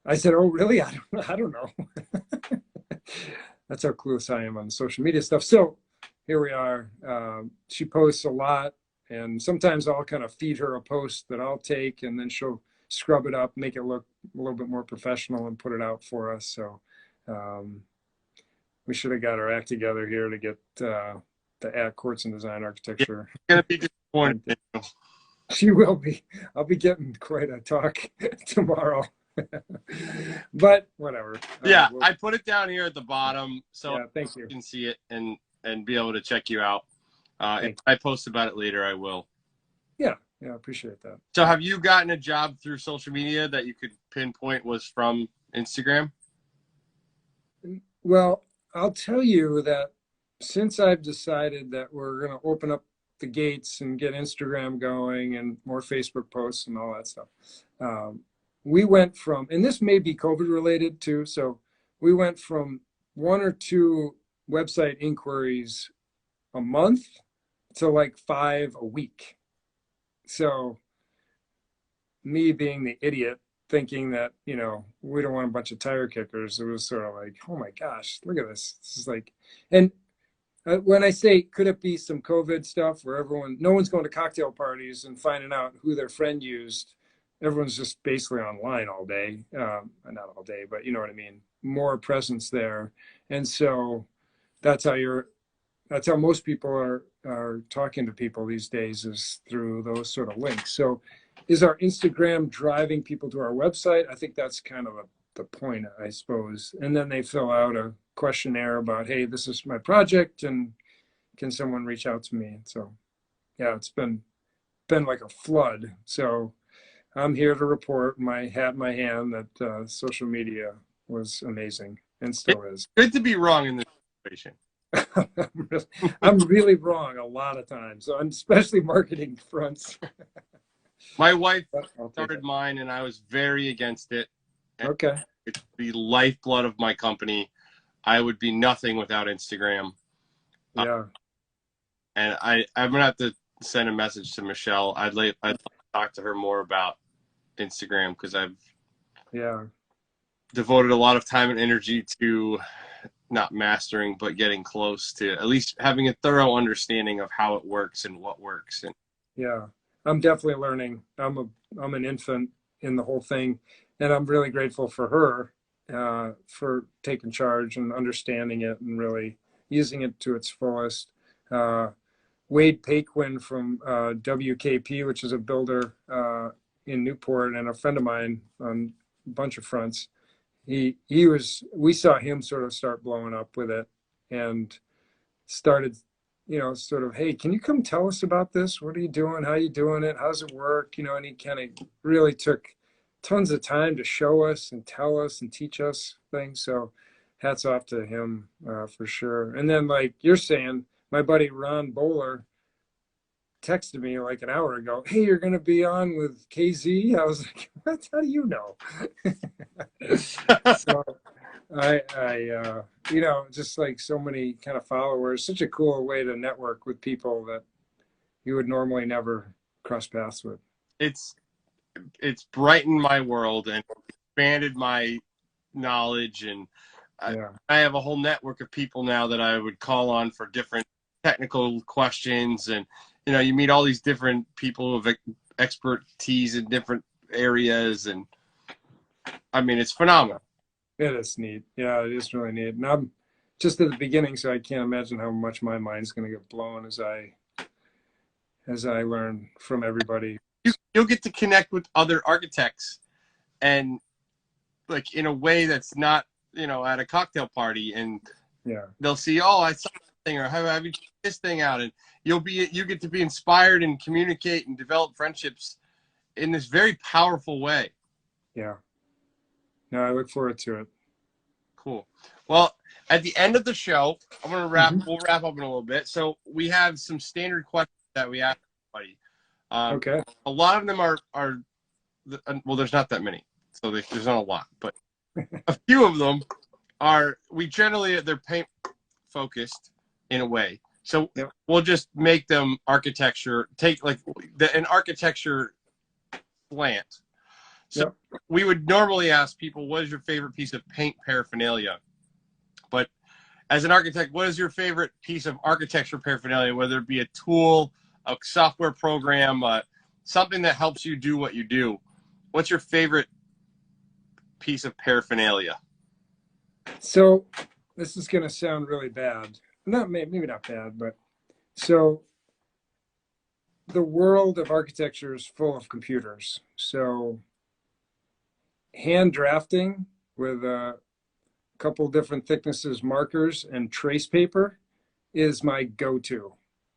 I said, oh, really? I don't know. That's how clueless I am on social media stuff. So here we are. She posts a lot, and sometimes I'll kind of feed her a post that I'll take, and then she'll scrub it up, make it look a little bit more professional, and put it out for us. So we should have got our act together here to get the at Cordtsen Design Architecture. It's going to be disappointing. She will be. I'll be getting quite a talk tomorrow. But whatever. Yeah, I put it down here at the bottom so thank you can see it and be able to check you out. If I post about it later, I will. Yeah, I appreciate that. So have you gotten a job through social media that you could pinpoint was from Instagram? Well, I'll tell you that since I've decided that we're going to open up the gates and get Instagram going and more Facebook posts and all that stuff, we went from, and this may be COVID related too, so we went from 1 or 2 website inquiries a month to like 5 a week. So me being the idiot thinking that, we don't want a bunch of tire kickers, it was sort of like, oh my gosh, look at this. This is like, and when I say, could it be some COVID stuff where no one's going to cocktail parties and finding out who their friend used? Everyone's just basically online all day. Not all day, but you know what I mean? More presence there. And so that's how most people are talking to people these days, is through those sort of links. So is our Instagram driving people to our website? I think that's kind of the point, I suppose. And then they fill out a questionnaire about, hey, this is my project, and can someone reach out to me? So yeah, it's been like a flood. So I'm here to report, my hat in my hand, that social media was amazing and It's still is. good to be wrong in this situation. I'm really wrong a lot of times, on especially marketing fronts. My wife But I'll take started it. mine, and I was very against it. And Okay. it's the lifeblood of my company. I would be nothing without Instagram. Uh, Yeah. and I'm gonna have to send a message to Michelle. I'd talk to her more about Instagram because I've Yeah. devoted a lot of time and energy to not mastering, but getting close to at least having a thorough understanding of how it works and what works. And Yeah. I'm definitely learning. I'm an infant in the whole thing, and I'm really grateful for her for taking charge and understanding it and really using it to its fullest. Uh, Wade Paquin from WKP, which is a builder in Newport, and a friend of mine on a bunch of fronts. We saw him sort of start blowing up with it, and started, sort of, hey, can you come tell us about this? What are you doing? How are you doing it? How's it work? And he kind of really took tons of time to show us and tell us and teach us things. So hats off to him for sure. And then, like you're saying, my buddy Ron Bowler texted me like an hour ago, hey, you're going to be on with KZ. I was like, what? How do you know? So just like so many kind of followers, such a cool way to network with people that you would normally never cross paths with. it's it's brightened my world and expanded my knowledge, and Yeah. I have a whole network of people now that I would call on for different technical questions. And you meet all these different people with expertise in different areas, and I mean it's phenomenal. It is neat. Yeah, it is really neat. And I'm just at the beginning, so I can't imagine how much my mind's going to get blown as I learn from everybody. You'll get to connect with other architects, and like in a way that's not at a cocktail party, and Yeah. they'll see, oh, I saw that thing, or have you checked this thing out, and you get to be inspired and communicate and develop friendships in this very powerful way. Yeah. No, I look forward to it. Cool. Well, at the end of the show, I'm gonna wrap. Mhm. We'll wrap up in a little bit. So we have some standard questions that we ask everybody. Okay. A lot of them are well, there's not that many, so there's not a lot, but a few of them are we generally they're paint focused in a way. So Yep. we'll just make them architecture. Take like an architecture slant. So Yep. we would normally ask people, what is your favorite piece of paint paraphernalia? But as an architect, what is your favorite piece of architecture paraphernalia, whether it be a tool, a software program, something that helps you do what you do? What's your favorite piece of paraphernalia? So this is going to sound really bad. Not maybe not bad, but so the world of architecture is full of computers. So hand drafting with a couple different thicknesses markers and trace paper is my go-to.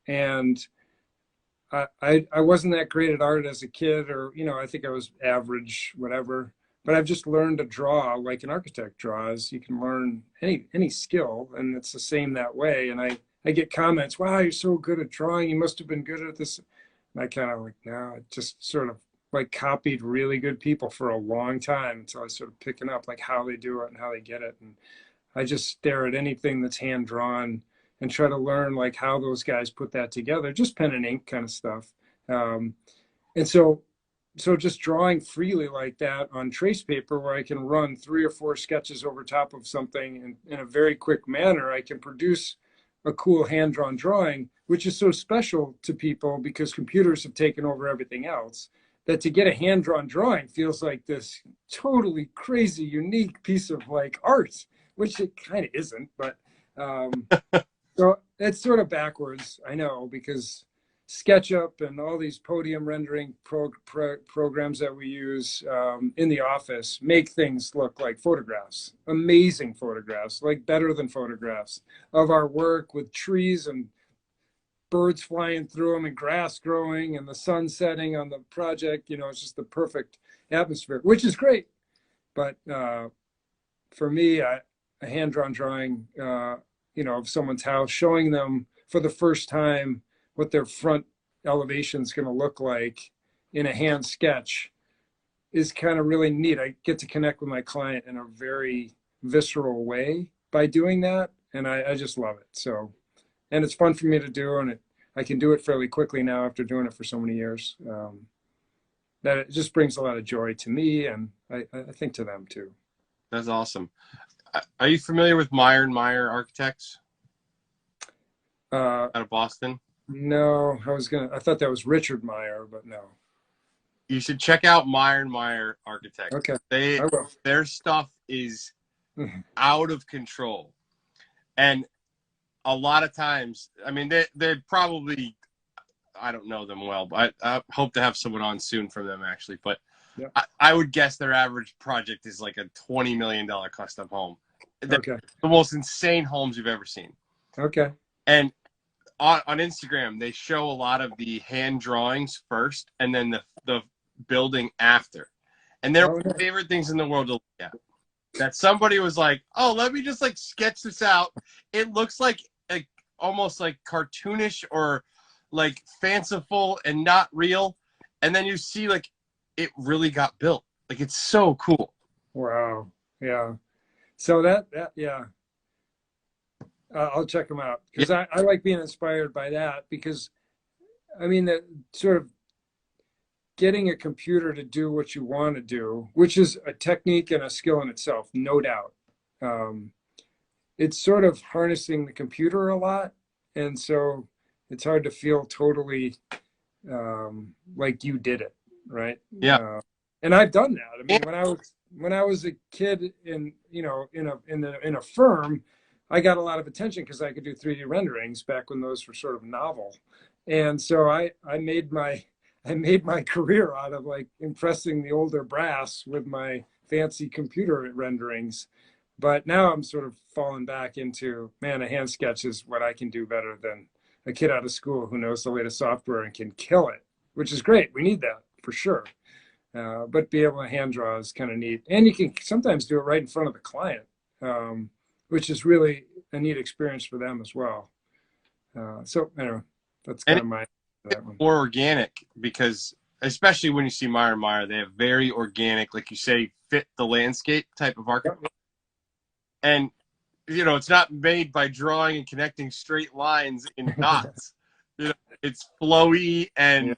And I wasn't that great at art as a kid, or I think I was average, whatever. But I've just learned to draw like an architect draws. You can learn any skill, and it's the same that way. And I get comments, "Wow, you're so good at drawing. You must have been good at this." And I kind of like, no, I just sort of like copied really good people for a long time until I started picking up like how they do it and how they get it. And I just stare at anything that's hand drawn and try to learn like how those guys put that together, just pen and ink kind of stuff. Um, and so just drawing freely like that on trace paper, where I can run 3 or 4 sketches over top of something in a very quick manner, I can produce a cool hand drawn drawing, which is so special to people because computers have taken over everything else. That to get a hand drawn drawing feels like this totally crazy, unique piece of like art, which it kind of isn't, but um, so it's sort of backwards, I know, because SketchUp and all these podium rendering programs that we use in the office make things look like photographs, amazing photographs, like better than photographs of our work with trees and birds flying through them and grass growing and the sun setting on the project. It's just the perfect atmosphere, which is great. But for me, a hand-drawn drawing, of someone's house, showing them for the first time what their front elevation is going to look like in a hand sketch is kind of really neat. I get to connect with my client in a very visceral way by doing that, and I just love it. So, and it's fun for me to do, and I can do it fairly quickly now after doing it for so many years. That it just brings a lot of joy to me, and I think to them too. That's awesome. Are you familiar with Meyer and Meyer Architects out of Boston? No, I thought that was Richard Meyer, but no. You should check out Meyer and Meyer Architects. Okay. Their stuff is out of control. And a lot of times, I mean, they're probably, I don't know them well, but I hope to have someone on soon from them actually. But yeah. I would guess their average project is like a $20 million custom home. Okay. The most insane homes you've ever seen. Okay. And on Instagram, they show a lot of the hand drawings first and then the building after. And they're my favorite things in the world to look at. That somebody was like, oh, let me just like sketch this out. It looks like almost like cartoonish or like fanciful and not real. And then you see like it really got built. Like it's so cool. Wow. Yeah. So that yeah. I'll check them out because I like being inspired by that because, I mean, that sort of getting a computer to do what you want to do, which is a technique and a skill in itself, no doubt. It's sort of harnessing the computer a lot. And so it's hard to feel totally like you did it, right? Yeah. And I've done that. I mean, when I was a kid in a firm, I got a lot of attention because I could do 3D renderings back when those were sort of novel. And so I made my career out of like impressing the older brass with my fancy computer renderings. But now I'm sort of falling back into, man, a hand sketch is what I can do better than a kid out of school who knows the latest software and can kill it, which is great. We need that for sure. But be able to hand draw is kind of neat. And you can sometimes do it right in front of the client, which is really a neat experience for them as well. So anyway, that's kind of that one. More organic because especially when you see Meyer and Meyer, they have very organic, like you say, fit the landscape type of architecture. And, it's not made by drawing and connecting straight lines in dots. It's flowy and,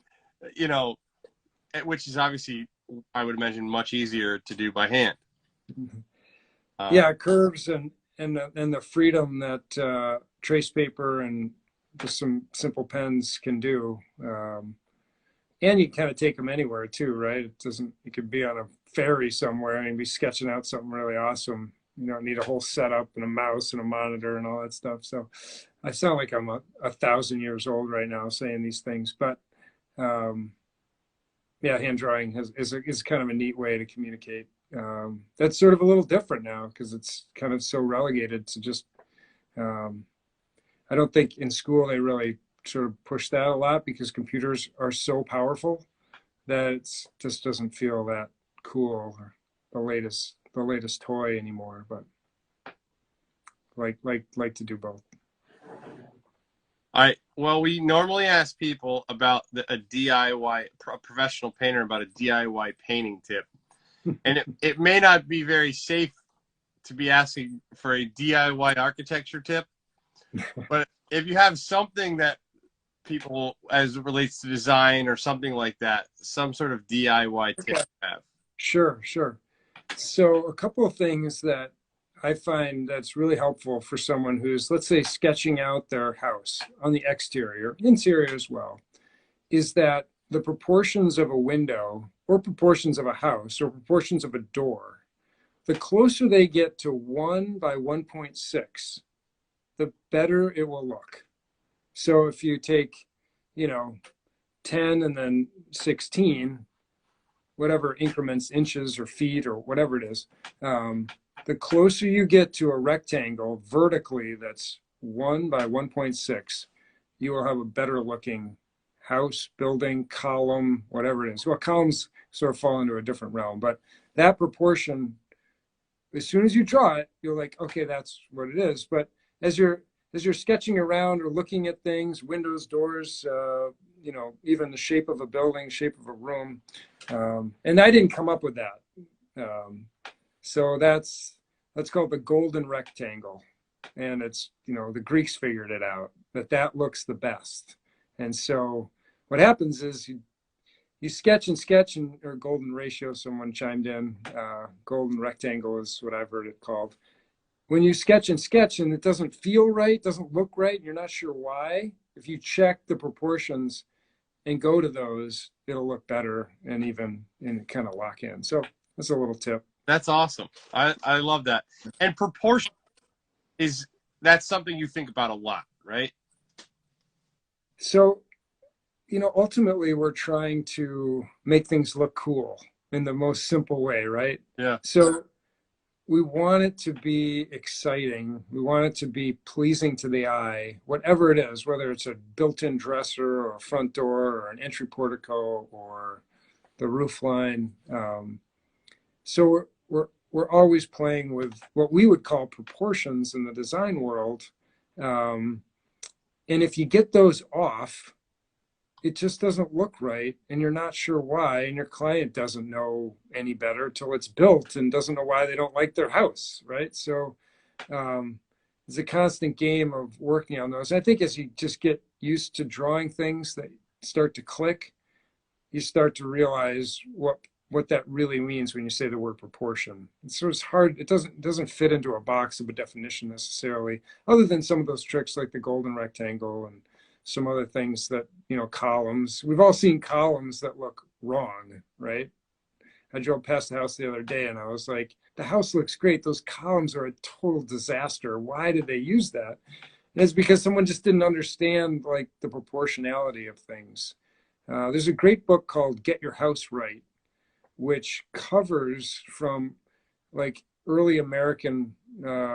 which is obviously, I would imagine, much easier to do by hand. Yeah, curves and the freedom that trace paper and just some simple pens can do. And you kind of take them anywhere too, right? You could be on a ferry somewhere and be sketching out something really awesome. You don't need a whole setup and a mouse and a monitor and all that stuff. So I sound like I'm 1,000 years old right now saying these things, but yeah, hand drawing is kind of a neat way to communicate. That's sort of a little different now because it's kind of so relegated to just, I don't think in school they really sort of push that a lot because computers are so powerful that it just doesn't feel that cool or the latest toy anymore, but like to do both. Well, we normally ask people about a DIY, a professional painter about a DIY painting tip. And it may not be very safe to be asking for a DIY architecture tip, but if you have something that people, as it relates to design or something like that, some sort of DIY tip you have. Sure. So a couple of things that I find that's really helpful for someone who's, let's say, sketching out their house on the exterior, interior as well, is that the proportions of a window or proportions of a house or proportions of a door, the closer they get to 1 by 1.6, the better it will look. So if you take, 10 and then 16, whatever increments, inches or feet or whatever it is, the closer you get to a rectangle vertically that's 1 by 1.6, you will have a better looking house, building, column, whatever it is. Well, columns sort of fall into a different realm, but that proportion, as soon as you draw it, you're like, okay, that's what it is. But as you're sketching around or looking at things, windows, doors, even the shape of a building, shape of a room, and I didn't come up with that. So that's called the golden rectangle, and it's the Greeks figured it out that looks the best. And so what happens is you sketch and sketch, or golden ratio, someone chimed in. Golden rectangle is what I've heard it called. When you sketch and sketch and it doesn't feel right, doesn't look right, and you're not sure why, if you check the proportions and go to those, it'll look better and kind of lock in. So that's a little tip. That's awesome. I love that. And proportion that's something you think about a lot, right? So, ultimately we're trying to make things look cool in the most simple way, right? Yeah. So we want it to be exciting. We want it to be pleasing to the eye, whatever it is, whether it's a built-in dresser or a front door or an entry portico or the roof line. So we're always playing with what we would call proportions in the design world. And if you get those off, it just doesn't look right, and you're not sure why, and your client doesn't know any better till it's built and doesn't know why they don't like their house, right? So it's a constant game of working on those. I think as you just get used to drawing things that start to click, you start to realize what that really means when you say the word proportion. It's sort of hard. It doesn't fit into a box of a definition necessarily, other than some of those tricks like the golden rectangle and some other things that, columns. We've all seen columns that look wrong, right? I drove past the house the other day and I was like, the house looks great. Those columns are a total disaster. Why did they use that? And it's because someone just didn't understand like the proportionality of things. There's a great book called Get Your House Right, which covers from like early American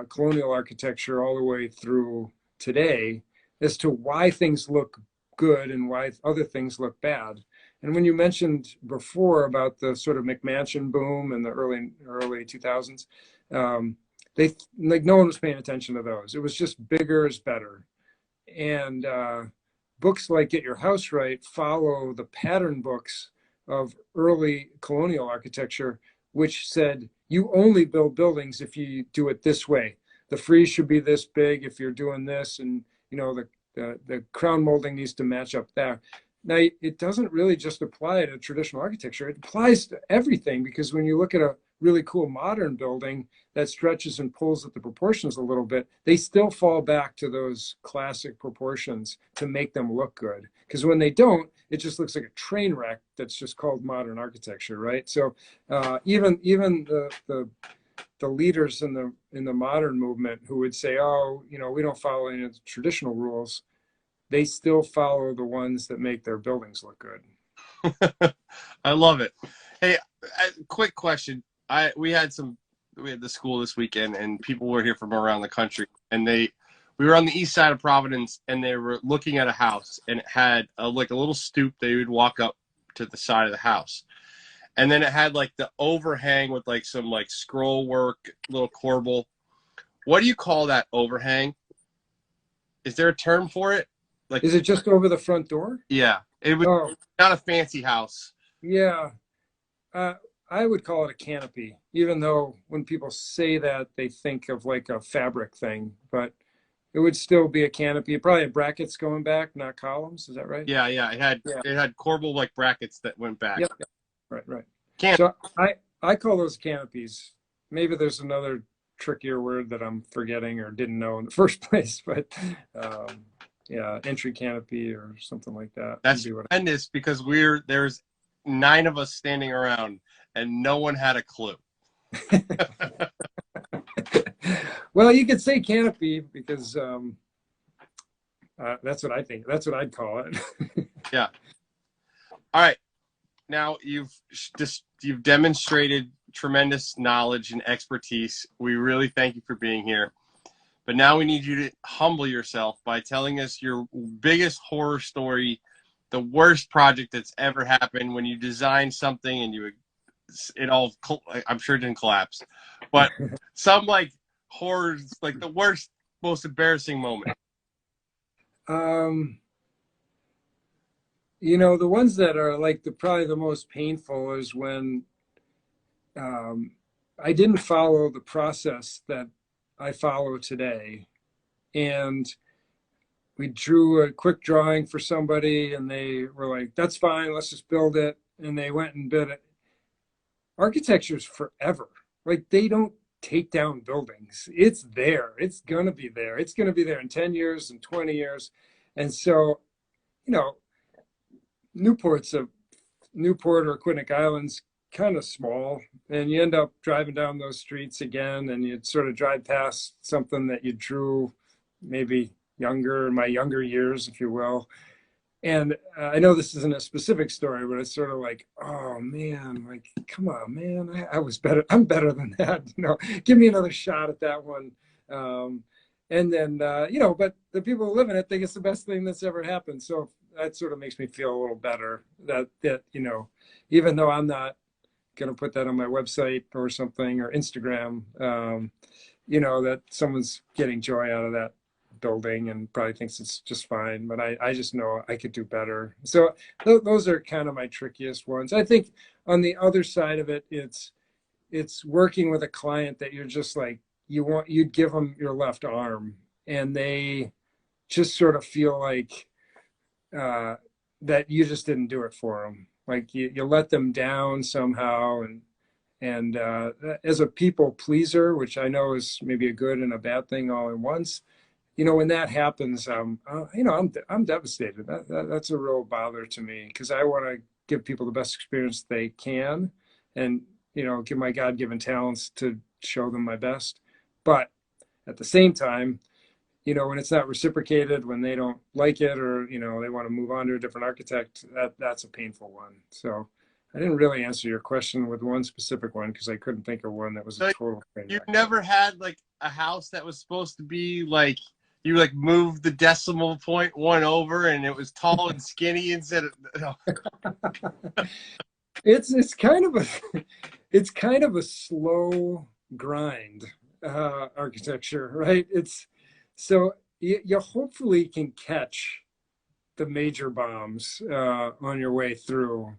colonial architecture all the way through today as to why things look good and why other things look bad. And when you mentioned before about the sort of McMansion boom in the early 2000s, they like no one was paying attention to those. It was just bigger is better. And books like Get Your House Right follow the pattern books of early colonial architecture, which said you only build buildings if you do it this way. The frieze should be this big if you're doing this, and the crown molding needs to match up there. Now, it doesn't really just apply to traditional architecture. It applies to everything, because when you look at a really cool modern building that stretches and pulls at the proportions a little bit, they still fall back to those classic proportions to make them look good. Because when they don't, it just looks like a train wreck that's just called modern architecture, right? So even the leaders in the modern movement who would say, oh, we don't follow any of the traditional rules, they still follow the ones that make their buildings look good. I love it. Hey, quick question. We had the school this weekend, and people were here from around the country, and we were on the east side of Providence, and they were looking at a house, and it had like a little stoop. They would walk up to the side of the house, and then it had like the overhang with like some like scroll work, little corbel. What do you call that overhang? Is there a term for it? Like, is it just over the front door? Yeah, it was not a fancy house. Yeah, I would call it a canopy, even though when people say that, they think of like a fabric thing, but it would still be a canopy. It probably had brackets going back, not columns. Is that right? Yeah. It had corbel like brackets that went back. Yep. Right. Canopy. So I call those canopies. Maybe there's another trickier word that I'm forgetting or didn't know in the first place, but entry canopy or something like that. That's tremendous, because there's 9 of us standing around and no one had a clue. Well, you could say canopy because that's what I think. That's what I'd call it. Yeah. All right. Now you've demonstrated tremendous knowledge and expertise. We really thank you for being here. But now we need you to humble yourself by telling us your biggest horror story, the worst project that's ever happened when you designed something and I'm sure it didn't collapse, but some like horrors, like the worst, most embarrassing moment. Um, the ones that are like probably the most painful is when um, I didn't follow the process that I follow today. And we drew a quick drawing for somebody and they were like, that's fine, let's just build it. And they went and bid it. Architecture's forever. Like they don't take down buildings. It's there. It's going to be there. It's going to be there in 10 years and 20 years. And so, you know, Newport's a Newport or Quinnic Island's kind of small, and you end up driving down those streets again, and you'd sort of drive past something that you drew maybe younger, in my younger years, if you will. And I know this isn't a specific story, but it's sort of like, oh man, like, come on, man, I was better. I'm better than that. Give me another shot at that one. And then, but the people who live in it think it's the best thing that's ever happened. So that sort of makes me feel a little better that, even though I'm not going to put that on my website or something or Instagram, that someone's getting joy out of that building and probably thinks it's just fine, but I just know I could do better. So those are kind of my trickiest ones. I think on the other side of it, it's working with a client that you're just like, you'd give them your left arm and they just sort of feel like that you just didn't do it for them. Like you let them down somehow. And as a people pleaser, which I know is maybe a good and a bad thing all at once, when that happens, I'm devastated. That's a real bother to me because I want to give people the best experience they can, and give my God-given talents to show them my best. But at the same time, when it's not reciprocated, when they don't like it, or they want to move on to a different architect, that's a painful one. So I didn't really answer your question with one specific one because I couldn't think of one that was a total thing. You've never had like a house that was supposed to be like, you like moved the decimal point one over and it was tall and skinny instead of no. It's kind of a slow grind, architecture, right? It's so you hopefully can catch the major bombs on your way through,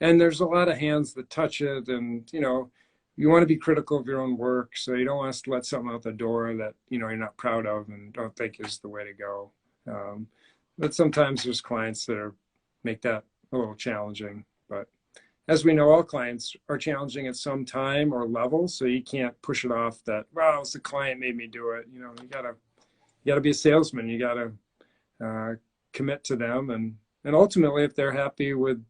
and there's a lot of hands that touch it, and you want to be critical of your own work, so you don't want to let something out the door that you're not proud of and don't think is the way to go. But sometimes there's clients that make that a little challenging. But as we know, all clients are challenging at some time or level, so you can't push it off that, well, it's the client made me do it. You gotta be a salesman. You gotta commit to them, and ultimately, if they're happy with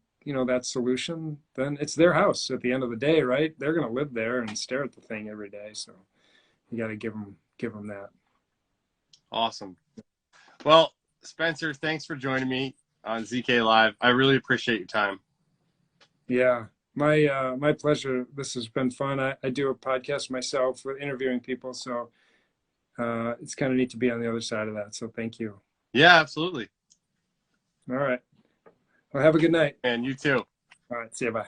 that solution, then it's their house at the end of the day, right? They're going to live there and stare at the thing every day. So you got to give them that. Awesome. Well, Spencer, thanks for joining me on ZK Live. I really appreciate your time. Yeah, my pleasure. This has been fun. I do a podcast myself with interviewing people. So it's kind of neat to be on the other side of that. So thank you. Yeah, absolutely. All right. Well, have a good night. And you too. All right. See you. Bye.